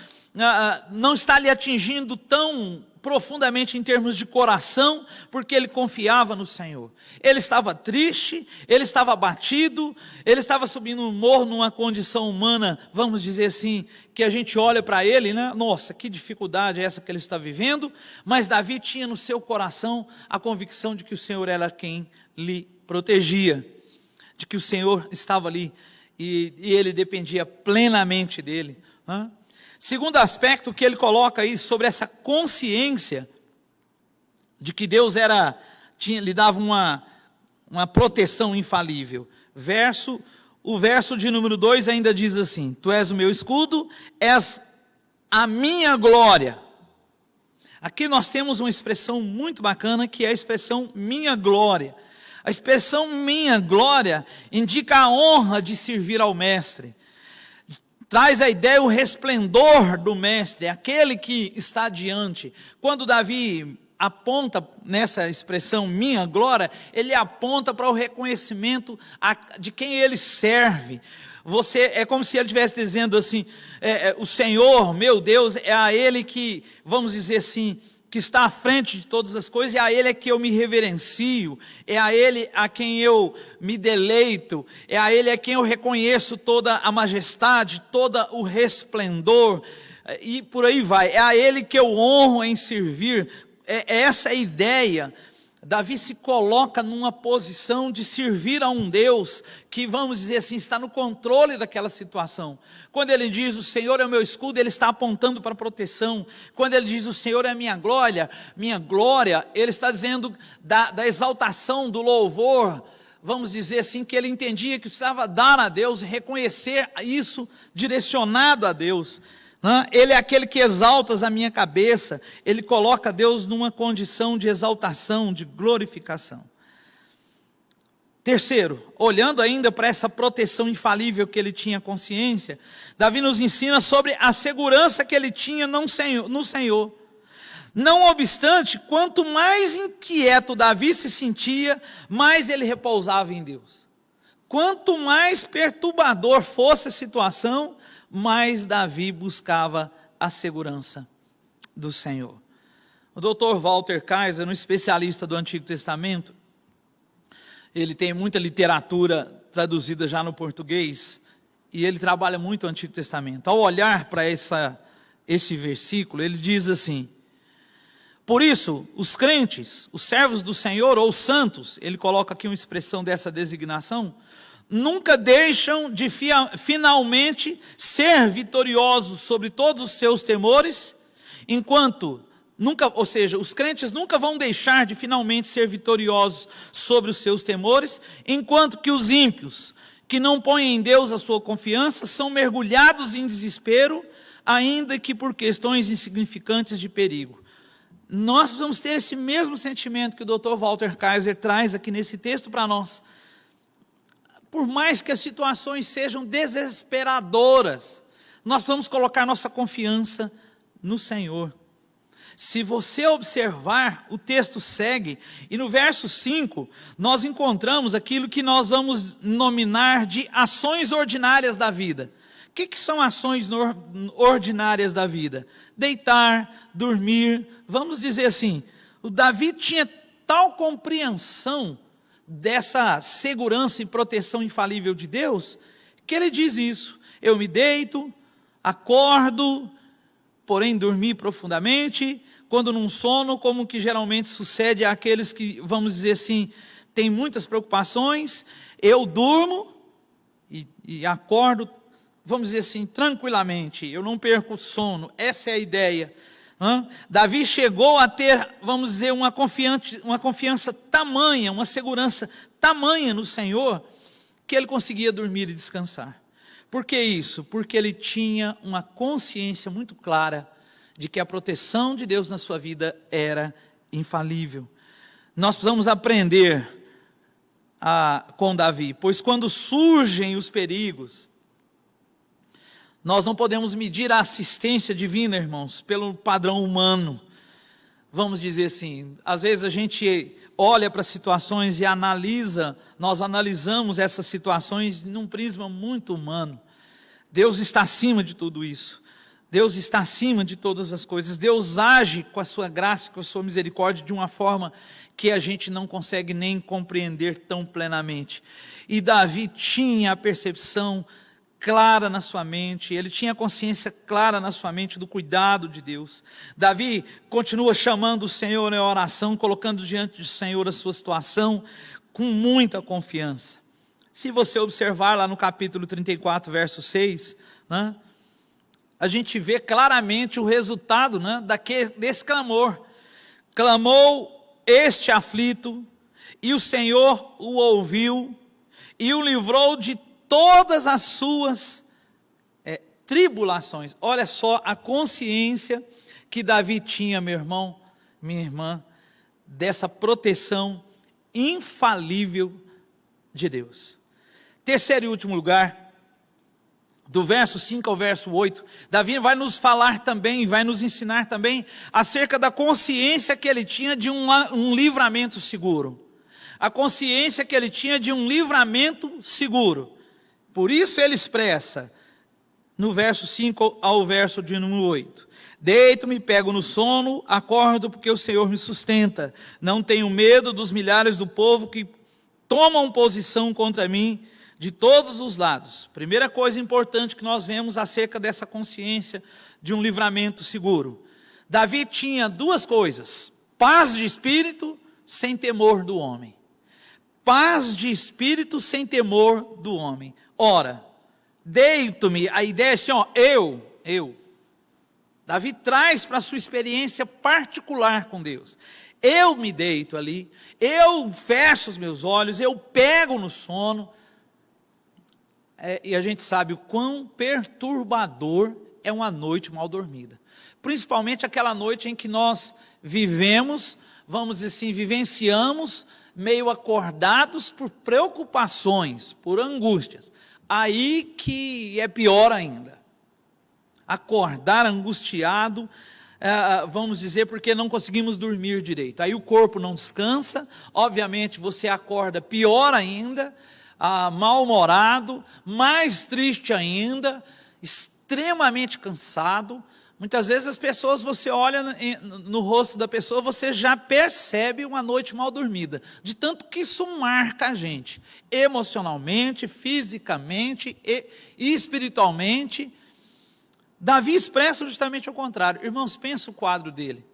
não está lhe atingindo tão profundamente em termos de coração, porque ele confiava no Senhor. Ele estava triste, ele estava abatido, ele estava subindo um morro numa condição humana, vamos dizer assim, que a gente olha para ele, né? Nossa, que dificuldade é essa que ele está vivendo, mas Davi tinha no seu coração a convicção de que o Senhor era quem lhe protegia, de que o Senhor estava ali e ele dependia plenamente dele. Segundo aspecto que ele coloca aí sobre essa consciência de que Deus lhe dava uma proteção infalível. O verso de número 2 ainda diz assim: tu és o meu escudo, és a minha glória. Aqui nós temos uma expressão muito bacana, que é a expressão minha glória. A expressão minha glória indica a honra de servir ao mestre. traz a ideia, o resplendor do mestre, aquele que está diante. Quando Davi aponta nessa expressão minha glória, ele aponta para o reconhecimento de quem ele serve. É como se ele estivesse dizendo assim, o Senhor, meu Deus, é a Ele que, vamos dizer assim, que está à frente de todas as coisas, é a Ele que eu me reverencio, é a Ele a quem eu me deleito, é a Ele a quem eu reconheço toda a majestade, todo o resplendor, e por aí vai, é a Ele que eu honro em servir. Essa é a ideia. Davi se coloca numa posição de servir a um Deus que, vamos dizer assim, está no controle daquela situação. Quando ele diz, o Senhor é o meu escudo, ele está apontando para a proteção. Quando ele diz, o Senhor é a minha glória, ele está dizendo da exaltação, do louvor, vamos dizer assim, que ele entendia que precisava dar a Deus, reconhecer isso direcionado a Deus. Ele é aquele que exalta a minha cabeça, ele coloca Deus numa condição de exaltação, de glorificação. Terceiro, olhando ainda para essa proteção infalível que ele tinha consciência, Davi nos ensina sobre a segurança que ele tinha no Senhor. Não obstante, quanto mais inquieto Davi se sentia, mais ele repousava em Deus. Quanto mais perturbador fosse a situação, mais Davi buscava a segurança do Senhor. O Dr. Walter Kaiser, um especialista do Antigo Testamento, ele tem muita literatura traduzida já no português, e ele trabalha muito o Antigo Testamento. Ao olhar para esse versículo, ele diz assim: por isso, os crentes, os servos do Senhor, ou santos, ele coloca aqui uma expressão dessa designação, nunca deixam de finalmente ser vitoriosos sobre todos os seus temores, os crentes nunca vão deixar de finalmente ser vitoriosos sobre os seus temores, enquanto que os ímpios, que não põem em Deus a sua confiança, são mergulhados em desespero, ainda que por questões insignificantes de perigo. Nós vamos ter esse mesmo sentimento que o Dr. Walter Kaiser traz aqui nesse texto para nós. Por mais que as situações sejam desesperadoras, nós vamos colocar nossa confiança no Senhor. Se você observar, o texto segue, e no verso 5, nós encontramos aquilo que nós vamos nominar de ações ordinárias da vida. O que são ações ordinárias da vida? Deitar, dormir, vamos dizer assim, o Davi tinha tal compreensão dessa segurança e proteção infalível de Deus, que ele diz isso: eu me deito, acordo, porém dormi profundamente, quando num sono, como que geralmente sucede àqueles que, vamos dizer assim, têm muitas preocupações, eu durmo e acordo, vamos dizer assim, tranquilamente, eu não perco o sono. Essa é a ideia. Davi chegou a ter, vamos dizer, uma confiança tamanha, uma segurança tamanha no Senhor, que ele conseguia dormir e descansar. Por que isso? Porque ele tinha uma consciência muito clara de que a proteção de Deus na sua vida era infalível. Nós precisamos aprender com Davi, pois quando surgem os perigos, nós não podemos medir a assistência divina, irmãos, pelo padrão humano. Vamos dizer assim, às vezes a gente olha para situações e nós analisamos essas situações num prisma muito humano. Deus está acima de tudo isso. Deus está acima de todas as coisas. Deus age com a sua graça, com a sua misericórdia de uma forma que a gente não consegue nem compreender tão plenamente. E Davi tinha a percepção clara na sua mente, ele tinha consciência clara na sua mente do cuidado de Deus. Davi continua chamando o Senhor em oração, colocando diante do Senhor a sua situação, com muita confiança. Se você observar lá no capítulo 34, verso 6, a gente vê claramente o resultado desse clamor. Clamou este aflito, e o Senhor o ouviu, e o livrou de todas as suas tribulações. Olha só a consciência que Davi tinha, meu irmão, minha irmã, dessa proteção infalível de Deus. Terceiro e último lugar, do verso 5 ao verso 8, Davi vai nos falar também, vai nos ensinar também acerca da consciência que ele tinha de um livramento seguro. A consciência que ele tinha de um livramento seguro. Por isso ele expressa, no verso 5 ao verso de número 8, deito-me, pego no sono, acordo porque o Senhor me sustenta. Não tenho medo dos milhares do povo que tomam posição contra mim de todos os lados. Primeira coisa importante que nós vemos acerca dessa consciência de um livramento seguro. Davi tinha duas coisas: paz de espírito sem temor do homem. Paz de espírito sem temor do homem. Ora, deito-me, a ideia é assim, eu. Davi traz para a sua experiência particular com Deus. Eu me deito ali, eu fecho os meus olhos, eu pego no sono. E a gente sabe o quão perturbador é uma noite mal dormida. Principalmente aquela noite em que nós vivemos, vamos dizer assim, vivenciamos meio acordados por preocupações, por angústias. Aí que é pior ainda. Acordar angustiado, vamos dizer, porque não conseguimos dormir direito. Aí o corpo não descansa, obviamente você acorda pior ainda, mal-humorado, mais triste ainda, extremamente cansado. Muitas vezes as pessoas, você olha no rosto da pessoa, você já percebe uma noite mal dormida, de tanto que isso marca a gente, emocionalmente, fisicamente e espiritualmente. Davi expressa justamente o contrário. Irmãos, pensa o quadro dele,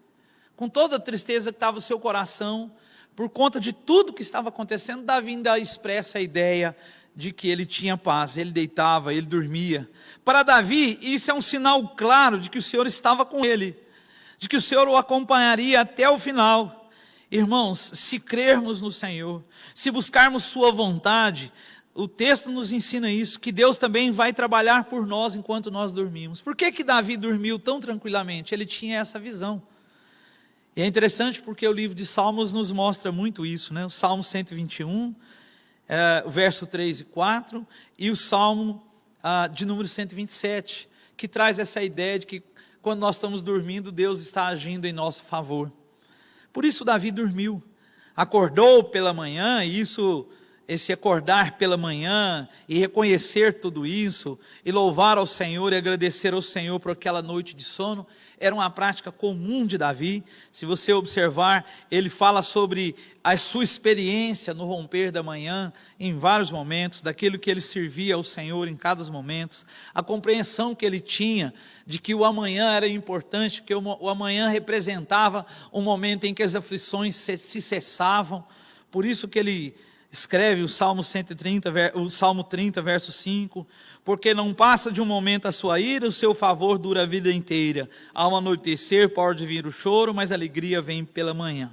com toda a tristeza que estava o seu coração, por conta de tudo que estava acontecendo, Davi ainda expressa a ideia de que ele tinha paz, ele deitava, ele dormia. Para Davi, isso é um sinal claro de que o Senhor estava com ele, de que o Senhor o acompanharia até o final. Irmãos, se crermos no Senhor, se buscarmos sua vontade, o texto nos ensina isso, que Deus também vai trabalhar por nós enquanto nós dormimos. Por que Davi dormiu tão tranquilamente? Ele tinha essa visão. E é interessante porque o livro de Salmos nos mostra muito isso, né? O Salmo 121, o verso 3 e 4, e o Salmo de número 127, que traz essa ideia de que quando nós estamos dormindo, Deus está agindo em nosso favor. Por isso Davi dormiu, acordou pela manhã, e esse acordar pela manhã, e reconhecer tudo isso, e louvar ao Senhor, e agradecer ao Senhor por aquela noite de sono, era uma prática comum de Davi. Se você observar, ele fala sobre a sua experiência no romper da manhã, em vários momentos, daquilo que ele servia ao Senhor em cada momento, a compreensão que ele tinha de que o amanhã era importante, porque o amanhã representava um momento em que as aflições se cessavam. Por isso que ele escreve o Salmo 30, verso 5, porque não passa de um momento a sua ira, o seu favor dura a vida inteira. Ao anoitecer pode vir o choro, mas a alegria vem pela manhã.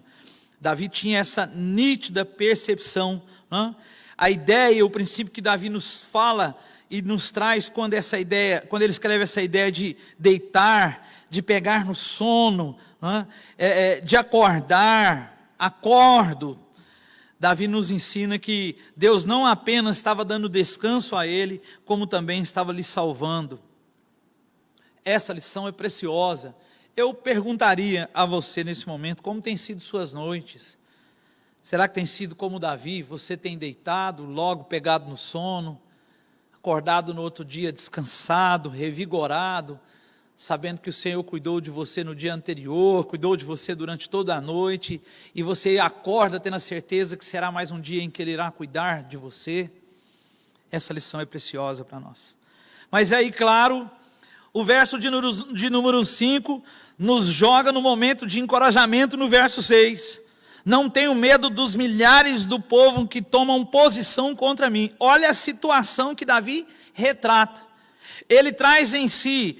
Davi tinha essa nítida percepção, né? A ideia, o princípio que Davi nos fala e nos traz quando ele escreve essa ideia de deitar, de pegar no sono, né? De acordar, acordo. Davi nos ensina que Deus não apenas estava dando descanso a ele, como também estava lhe salvando. Essa lição é preciosa. Eu perguntaria a você nesse momento, como tem sido suas noites? Será que tem sido como Davi? Você tem deitado, logo pegado no sono, acordado no outro dia descansado, revigorado, sabendo que o Senhor cuidou de você no dia anterior, cuidou de você durante toda a noite, e você acorda tendo a certeza que será mais um dia em que Ele irá cuidar de você? Essa lição é preciosa para nós. Mas aí, claro, o verso de número 5 nos joga no momento de encorajamento no verso 6. Não tenho medo dos milhares do povo que tomam posição contra mim. Olha a situação que Davi retrata. Ele traz em si,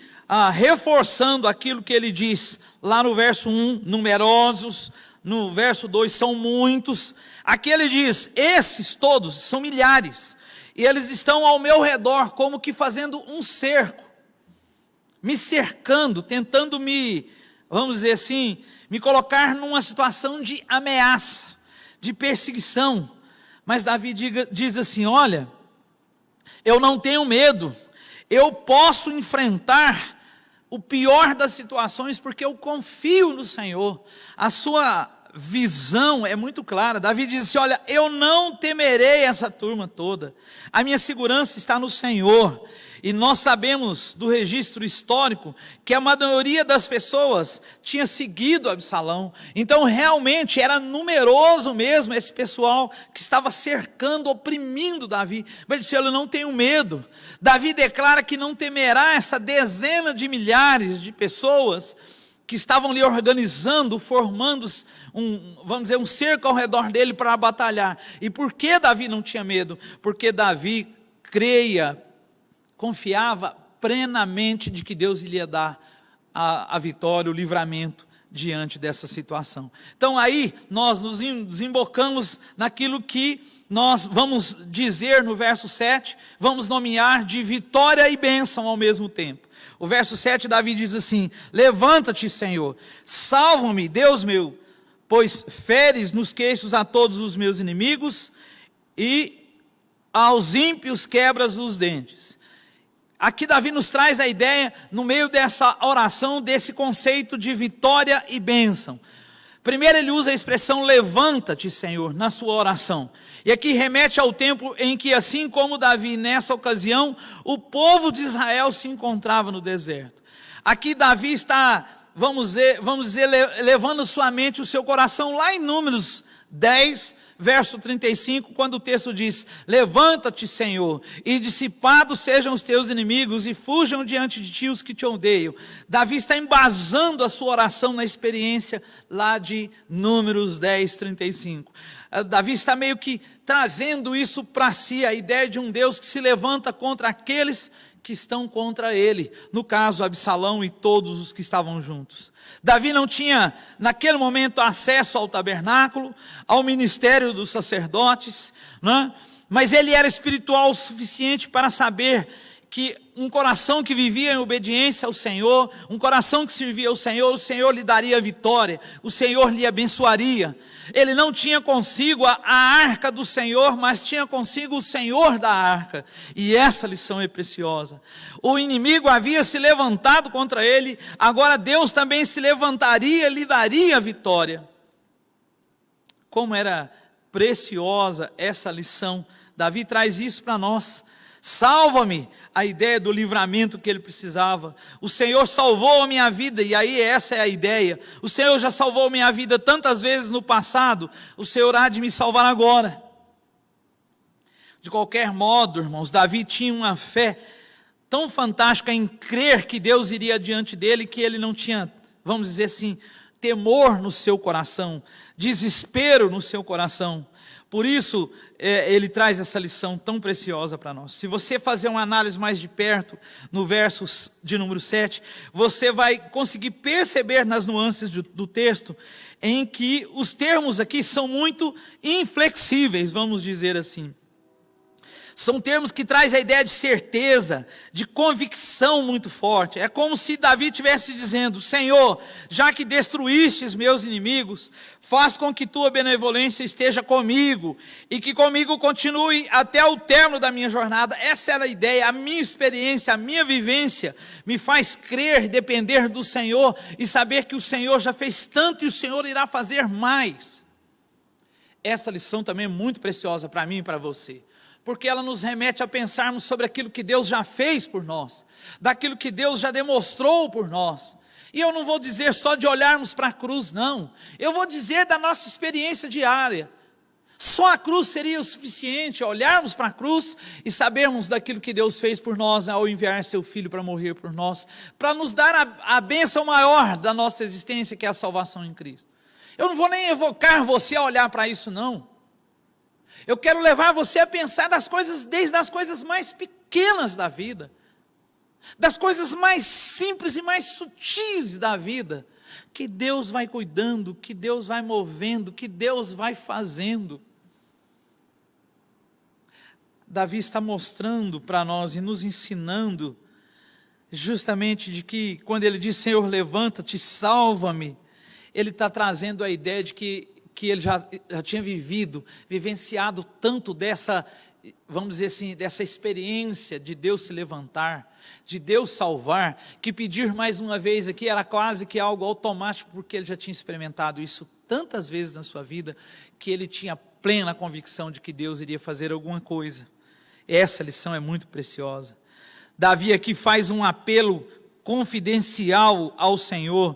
reforçando aquilo que ele diz lá no verso 1, numerosos, no verso 2, são muitos. Aqui ele diz, esses todos são milhares, e eles estão ao meu redor como que fazendo um cerco, me cercando, tentando vamos dizer assim, me colocar numa situação de ameaça, de perseguição. Mas Davi diz assim, olha, eu não tenho medo, Eu posso enfrentar o pior das situações porque eu confio no Senhor. A sua visão é muito clara. Davi diz assim: olha, eu não temerei essa turma toda, a minha segurança está no Senhor. E nós sabemos do registro histórico que a maioria das pessoas tinha seguido Absalão. Então realmente era numeroso mesmo esse pessoal que estava cercando, oprimindo Davi. Mas ele disse: eu não tenho medo. Davi declara que não temerá essa dezena de milhares de pessoas que estavam ali organizando, formando vamos dizer, um cerco ao redor dele para batalhar. E por que Davi não tinha medo? Porque Davi confiava plenamente de que Deus iria dar a vitória, o livramento diante dessa situação. Então aí nós nos desembocamos naquilo que nós vamos dizer no verso 7, vamos nomear de vitória e bênção ao mesmo tempo. O verso 7, Davi diz assim: levanta-te, Senhor, salva-me, Deus meu, pois feres nos queixos a todos os meus inimigos e aos ímpios quebras os dentes. Aqui Davi nos traz a ideia, no meio dessa oração, desse conceito de vitória e bênção. Primeiro ele usa a expressão levanta-te, Senhor, na sua oração. E aqui remete ao tempo em que, assim como Davi, nessa ocasião, o povo de Israel se encontrava no deserto. Aqui Davi está, vamos dizer, levando sua mente, o seu coração, lá em Números 10, verso 35, quando o texto diz: levanta-te, Senhor, e dissipados sejam os teus inimigos, e fujam diante de ti os que te odeiam. Davi está embasando a sua oração na experiência lá de Números 10, 35. Davi está meio que trazendo isso para si, a ideia de um Deus que se levanta contra aqueles que estão contra ele, no caso Absalão e todos os que estavam juntos. Davi não tinha naquele momento acesso ao tabernáculo, ao ministério dos sacerdotes, né? Mas ele era espiritual o suficiente para saber que um coração que vivia em obediência ao Senhor, um coração que servia ao Senhor, o Senhor lhe daria vitória, o Senhor lhe abençoaria. Ele não tinha consigo a arca do Senhor, mas tinha consigo o Senhor da arca. E essa lição é preciosa. O inimigo havia se levantado contra ele, agora Deus também se levantaria e lhe daria a vitória. Como era preciosa essa lição. Davi traz isso para nós. Salva-me, a ideia do livramento que ele precisava. O Senhor salvou a minha vida, e aí essa é a ideia. O Senhor já salvou a minha vida tantas vezes no passado, o Senhor há de me salvar agora. De qualquer modo, irmãos, Davi tinha uma fé tão fantástica em crer que Deus iria diante dele, que ele não tinha, vamos dizer assim, temor no seu coração, desespero no seu coração. Por isso, ele traz essa lição tão preciosa para nós. Se você fazer uma análise mais de perto, no verso de número 7, você vai conseguir perceber nas nuances do texto, em que os termos aqui são muito inflexíveis, vamos dizer assim. São termos que trazem a ideia de certeza, de convicção muito forte. É como se Davi estivesse dizendo: Senhor, já que destruístes meus inimigos, faz com que tua benevolência esteja comigo, e que comigo continue até o término da minha jornada. Essa era a ideia, a minha experiência, a minha vivência, me faz crer e depender do Senhor, e saber que o Senhor já fez tanto e o Senhor irá fazer mais. Essa lição também é muito preciosa para mim e para você, porque ela nos remete a pensarmos sobre aquilo que Deus já fez por nós, daquilo que Deus já demonstrou por nós. E eu não vou dizer só de olharmos para a cruz, não. Eu vou dizer da nossa experiência diária. Só a cruz seria o suficiente, olharmos para a cruz e sabermos daquilo que Deus fez por nós ao enviar seu Filho para morrer por nós, para nos dar a bênção maior da nossa existência, que é a salvação em Cristo. Eu não vou nem evocar você a olhar para isso, não. Eu quero levar você a pensar das coisas, desde as coisas mais pequenas da vida, das coisas mais simples e mais sutis da vida, que Deus vai cuidando, que Deus vai movendo, que Deus vai fazendo. Davi está mostrando para nós e nos ensinando, justamente de que, quando ele diz: Senhor, levanta-te, salva-me, ele está trazendo a ideia de que ele já tinha vivenciado tanto dessa vamos dizer assim, dessa experiência de Deus se levantar, de Deus salvar, que pedir mais uma vez aqui era quase que algo automático, porque ele já tinha experimentado isso tantas vezes na sua vida, que ele tinha plena convicção de que Deus iria fazer alguma coisa. Essa lição é muito preciosa. Davi aqui faz um apelo confidencial ao Senhor,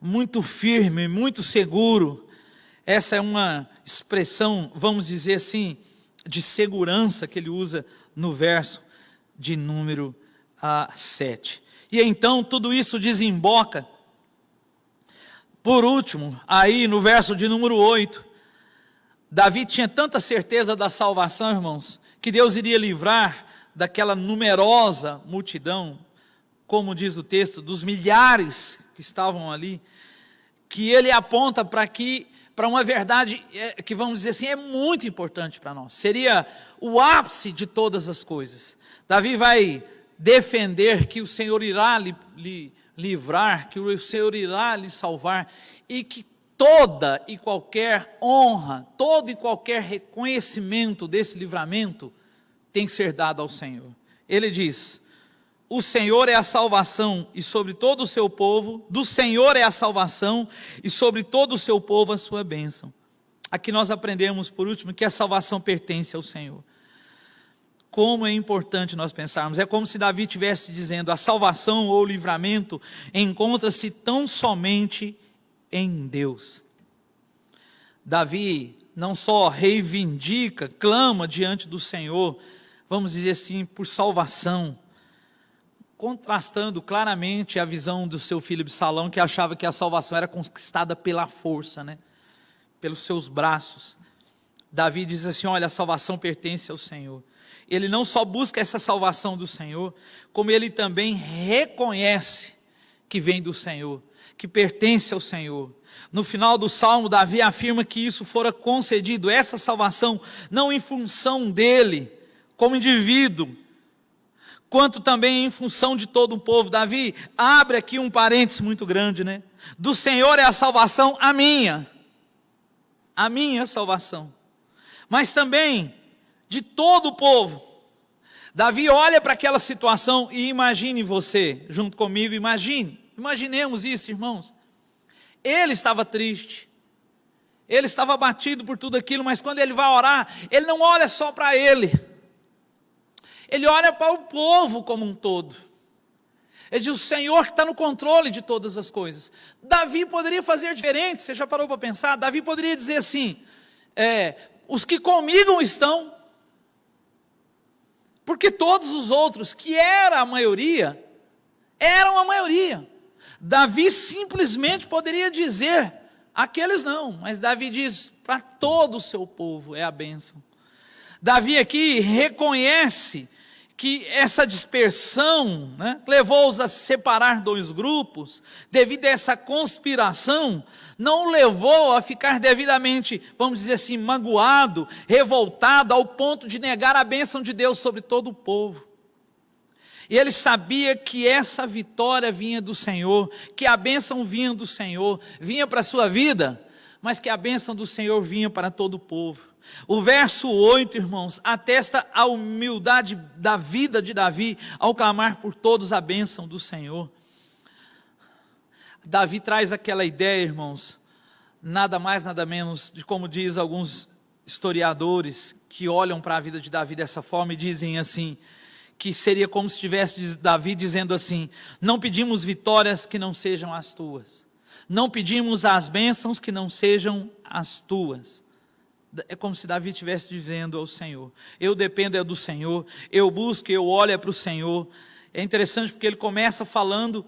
muito firme, muito seguro. Essa é uma expressão, vamos dizer assim, de segurança que ele usa no verso de número 7. E então tudo isso desemboca, por último, aí no verso de número 8, Davi tinha tanta certeza da salvação, irmãos, que Deus iria livrar daquela numerosa multidão, como diz o texto, dos milhares que estavam ali, que ele aponta para uma verdade que, vamos dizer assim, é muito importante para nós. Seria o ápice de todas as coisas. Davi vai defender que o Senhor irá lhe livrar, que o Senhor irá lhe salvar, e que toda e qualquer honra, todo e qualquer reconhecimento desse livramento tem que ser dado ao Senhor. Ele diz: o Senhor é a salvação e sobre todo o seu povo, do Senhor é a salvação e sobre todo o seu povo a sua bênção. Aqui nós aprendemos, por último, que a salvação pertence ao Senhor. Como é importante nós pensarmos, é como se Davi estivesse dizendo, a salvação ou o livramento encontra-se tão somente em Deus. Davi não só reivindica, clama diante do Senhor, vamos dizer assim, por salvação, contrastando claramente a visão do seu filho Absalão, que achava que a salvação era conquistada pela força, né? Pelos seus braços. Davi diz assim, olha, a salvação pertence ao Senhor. Ele não só busca essa salvação do Senhor, como ele também reconhece que vem do Senhor, que pertence ao Senhor. No final do Salmo, Davi afirma que isso fora concedido, essa salvação, não em função dele, como indivíduo, quanto também em função de todo o povo. Davi abre aqui um parênteses muito grande, né? Do Senhor é a salvação, a minha salvação, mas também de todo o povo. Davi olha para aquela situação e imagine você, junto comigo, imaginemos isso, irmãos. Ele estava triste, ele estava abatido por tudo aquilo, mas quando ele vai orar, ele não olha só para ele, ele olha para o povo como um todo. Ele diz, o Senhor que está no controle de todas as coisas. Davi poderia fazer diferente, você já parou para pensar? Davi poderia dizer assim, os que comigo estão, porque todos os outros, que eram a maioria. Davi simplesmente poderia dizer, aqueles não, mas Davi diz, para todo o seu povo é a bênção. Davi aqui reconhece que essa dispersão, né, levou-os a separar dois grupos, devido a essa conspiração, não levou a ficar devidamente, vamos dizer assim, magoado, revoltado, ao ponto de negar a bênção de Deus sobre todo o povo. E ele sabia que essa vitória vinha do Senhor, que a bênção vinha do Senhor, vinha para a sua vida, mas que a bênção do Senhor vinha para todo o povo. O verso 8, irmãos, atesta a humildade da vida de Davi, ao clamar por todos a bênção do Senhor. Davi traz aquela ideia, irmãos, nada mais, nada menos, de como diz alguns historiadores, que olham para a vida de Davi dessa forma e dizem assim, que seria como se tivesse Davi dizendo assim, não pedimos vitórias que não sejam as tuas, não pedimos as bênçãos que não sejam as tuas. É como se Davi estivesse dizendo ao Senhor, eu dependo do Senhor, eu busco, eu olho para o Senhor. É interessante porque ele começa falando,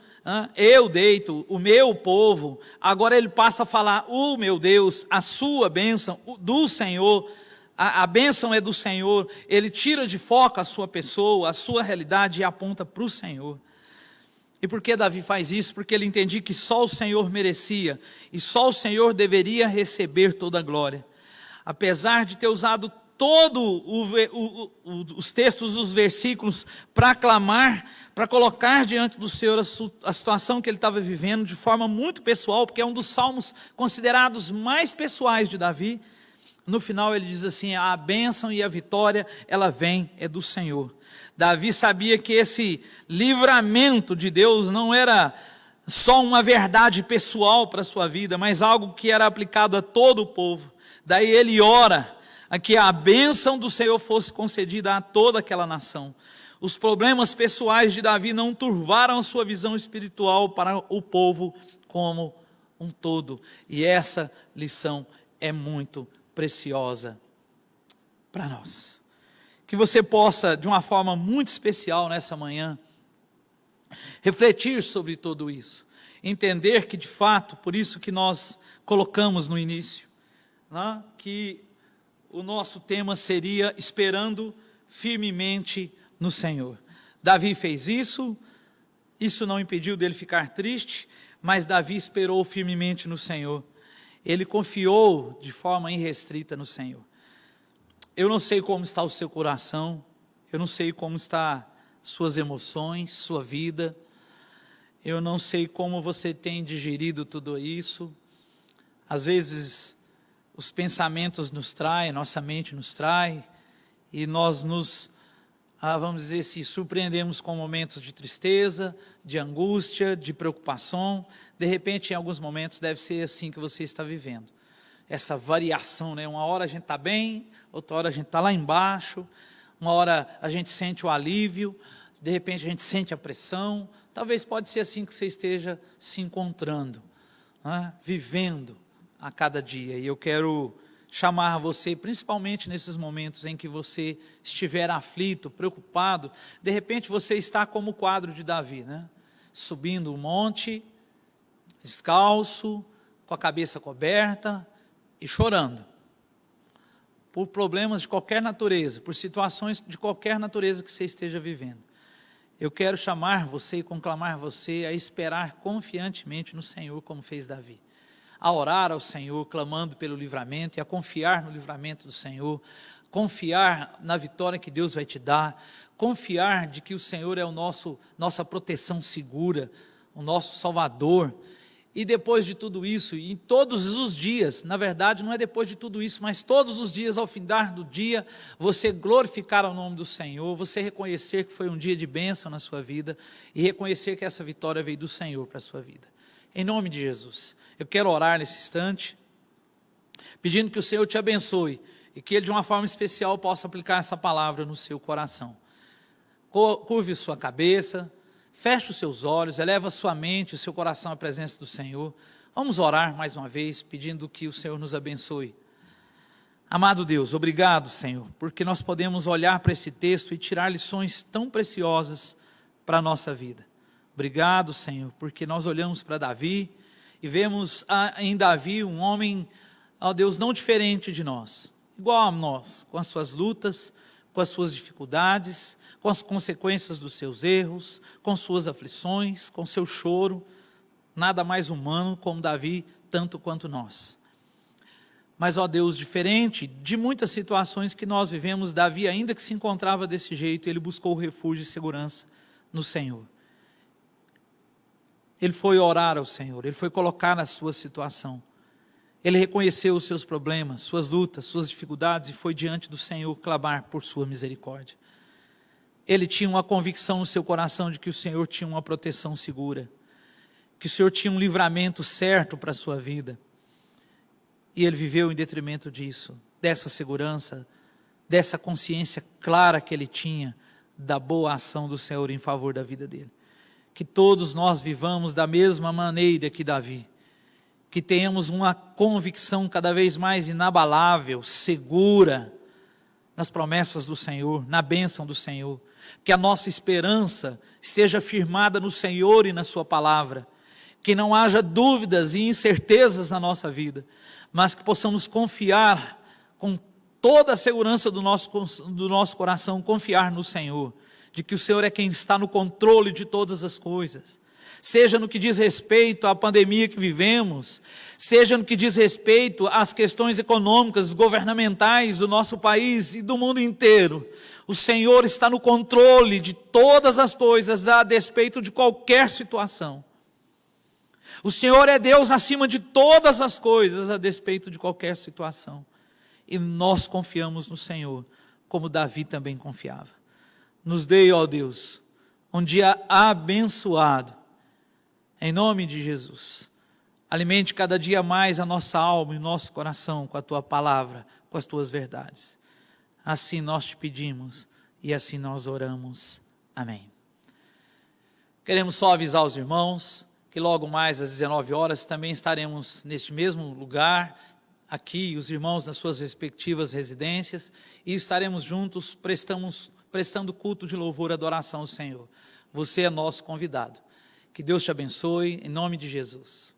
eu deito, o meu povo, agora ele passa a falar, o meu Deus, a sua bênção, do Senhor, a bênção é do Senhor. Ele tira de foco a sua pessoa, a sua realidade e aponta para o Senhor. E por que Davi faz isso? Porque ele entendia que só o Senhor merecia, e só o Senhor deveria receber toda a glória. Apesar de ter usado todos os textos, os versículos, para clamar, para colocar diante do Senhor a situação que ele estava vivendo, de forma muito pessoal, porque é um dos salmos considerados mais pessoais de Davi, no final ele diz assim: a bênção e a vitória, ela vem, é do Senhor. Davi sabia que esse livramento de Deus não era só uma verdade pessoal para a sua vida, mas algo que era aplicado a todo o povo. Daí ele ora a que a bênção do Senhor fosse concedida a toda aquela nação. Os problemas pessoais de Davi não turvaram a sua visão espiritual para o povo como um todo. E essa lição é muito preciosa para nós. Que você possa, de uma forma muito especial nessa manhã, refletir sobre tudo isso. Entender que, de fato, por isso que nós colocamos no início, né, que o nosso tema seria esperando firmemente no Senhor. Davi fez isso não impediu dele ficar triste, mas Davi esperou firmemente no Senhor. Ele confiou de forma irrestrita no Senhor. Eu não sei como está o seu coração, eu não sei como está suas emoções, sua vida, eu não sei como você tem digerido tudo isso. Às vezes os pensamentos nos traem, nossa mente nos trai, e nós nos, vamos dizer assim, surpreendemos com momentos de tristeza, de angústia, de preocupação. De repente, em alguns momentos, deve ser assim que você está vivendo. Essa variação, né? Uma hora a gente está bem, outra hora a gente está lá embaixo, uma hora a gente sente o alívio, de repente a gente sente a pressão. Talvez pode ser assim que você esteja se encontrando, né? Vivendo a cada dia. E eu quero chamar você, principalmente nesses momentos em que você estiver aflito, preocupado. De repente você está como o quadro de Davi, né? Subindo um monte, descalço, com a cabeça coberta e chorando, por problemas de qualquer natureza, por situações de qualquer natureza que você esteja vivendo. Eu quero chamar você e conclamar você a esperar confiantemente no Senhor, como fez Davi, a orar ao Senhor, clamando pelo livramento, e a confiar no livramento do Senhor, confiar na vitória que Deus vai te dar, confiar de que o Senhor é nossa proteção segura, o nosso Salvador. E depois de tudo isso, e todos os dias, na verdade não é depois de tudo isso, mas todos os dias, ao findar do dia, você glorificar o nome do Senhor, você reconhecer que foi um dia de bênção na sua vida, e reconhecer que essa vitória veio do Senhor para a sua vida. Em nome de Jesus, eu quero orar nesse instante, pedindo que o Senhor te abençoe, e que Ele de uma forma especial possa aplicar essa palavra no seu coração. Curve sua cabeça, feche os seus olhos, eleva a sua mente, o seu coração à presença do Senhor. Vamos orar mais uma vez, pedindo que o Senhor nos abençoe. Amado Deus, obrigado, Senhor, porque nós podemos olhar para esse texto e tirar lições tão preciosas para a nossa vida. Obrigado, Senhor, porque nós olhamos para Davi e vemos em Davi um homem, ó Deus, não diferente de nós, igual a nós, com as suas lutas, com as suas dificuldades, com as consequências dos seus erros, com suas aflições, com seu choro, nada mais humano como Davi, tanto quanto nós. Mas, ó Deus, diferente de muitas situações que nós vivemos, Davi, ainda que se encontrava desse jeito, ele buscou refúgio e segurança no Senhor. Ele foi orar ao Senhor, ele foi colocar na sua situação. Ele reconheceu os seus problemas, suas lutas, suas dificuldades, e foi diante do Senhor clamar por sua misericórdia. Ele tinha uma convicção no seu coração de que o Senhor tinha uma proteção segura, que o Senhor tinha um livramento certo para a sua vida. E ele viveu em detrimento disso, dessa segurança, dessa consciência clara que ele tinha da boa ação do Senhor em favor da vida dele. Que todos nós vivamos da mesma maneira que Davi, que tenhamos uma convicção cada vez mais inabalável, segura, nas promessas do Senhor, na bênção do Senhor, que a nossa esperança esteja firmada no Senhor e na sua palavra, que não haja dúvidas e incertezas na nossa vida, mas que possamos confiar com toda a segurança do nosso coração, confiar no Senhor, de que o Senhor é quem está no controle de todas as coisas, seja no que diz respeito à pandemia que vivemos, seja no que diz respeito às questões econômicas, governamentais do nosso país e do mundo inteiro. O Senhor está no controle de todas as coisas, a despeito de qualquer situação. O Senhor é Deus acima de todas as coisas, a despeito de qualquer situação. e nós confiamos no Senhor, como Davi também confiava. Nos dê, ó Deus, um dia abençoado, em nome de Jesus. Alimente cada dia mais a nossa alma e o nosso coração com a Tua palavra, com as Tuas verdades. Assim nós te pedimos e assim nós oramos. Amém. Queremos só avisar os irmãos que logo mais às 19 horas também estaremos neste mesmo lugar, aqui, os irmãos nas suas respectivas residências, e estaremos juntos prestando culto de louvor e adoração ao Senhor. Você é nosso convidado. Que Deus te abençoe, em nome de Jesus.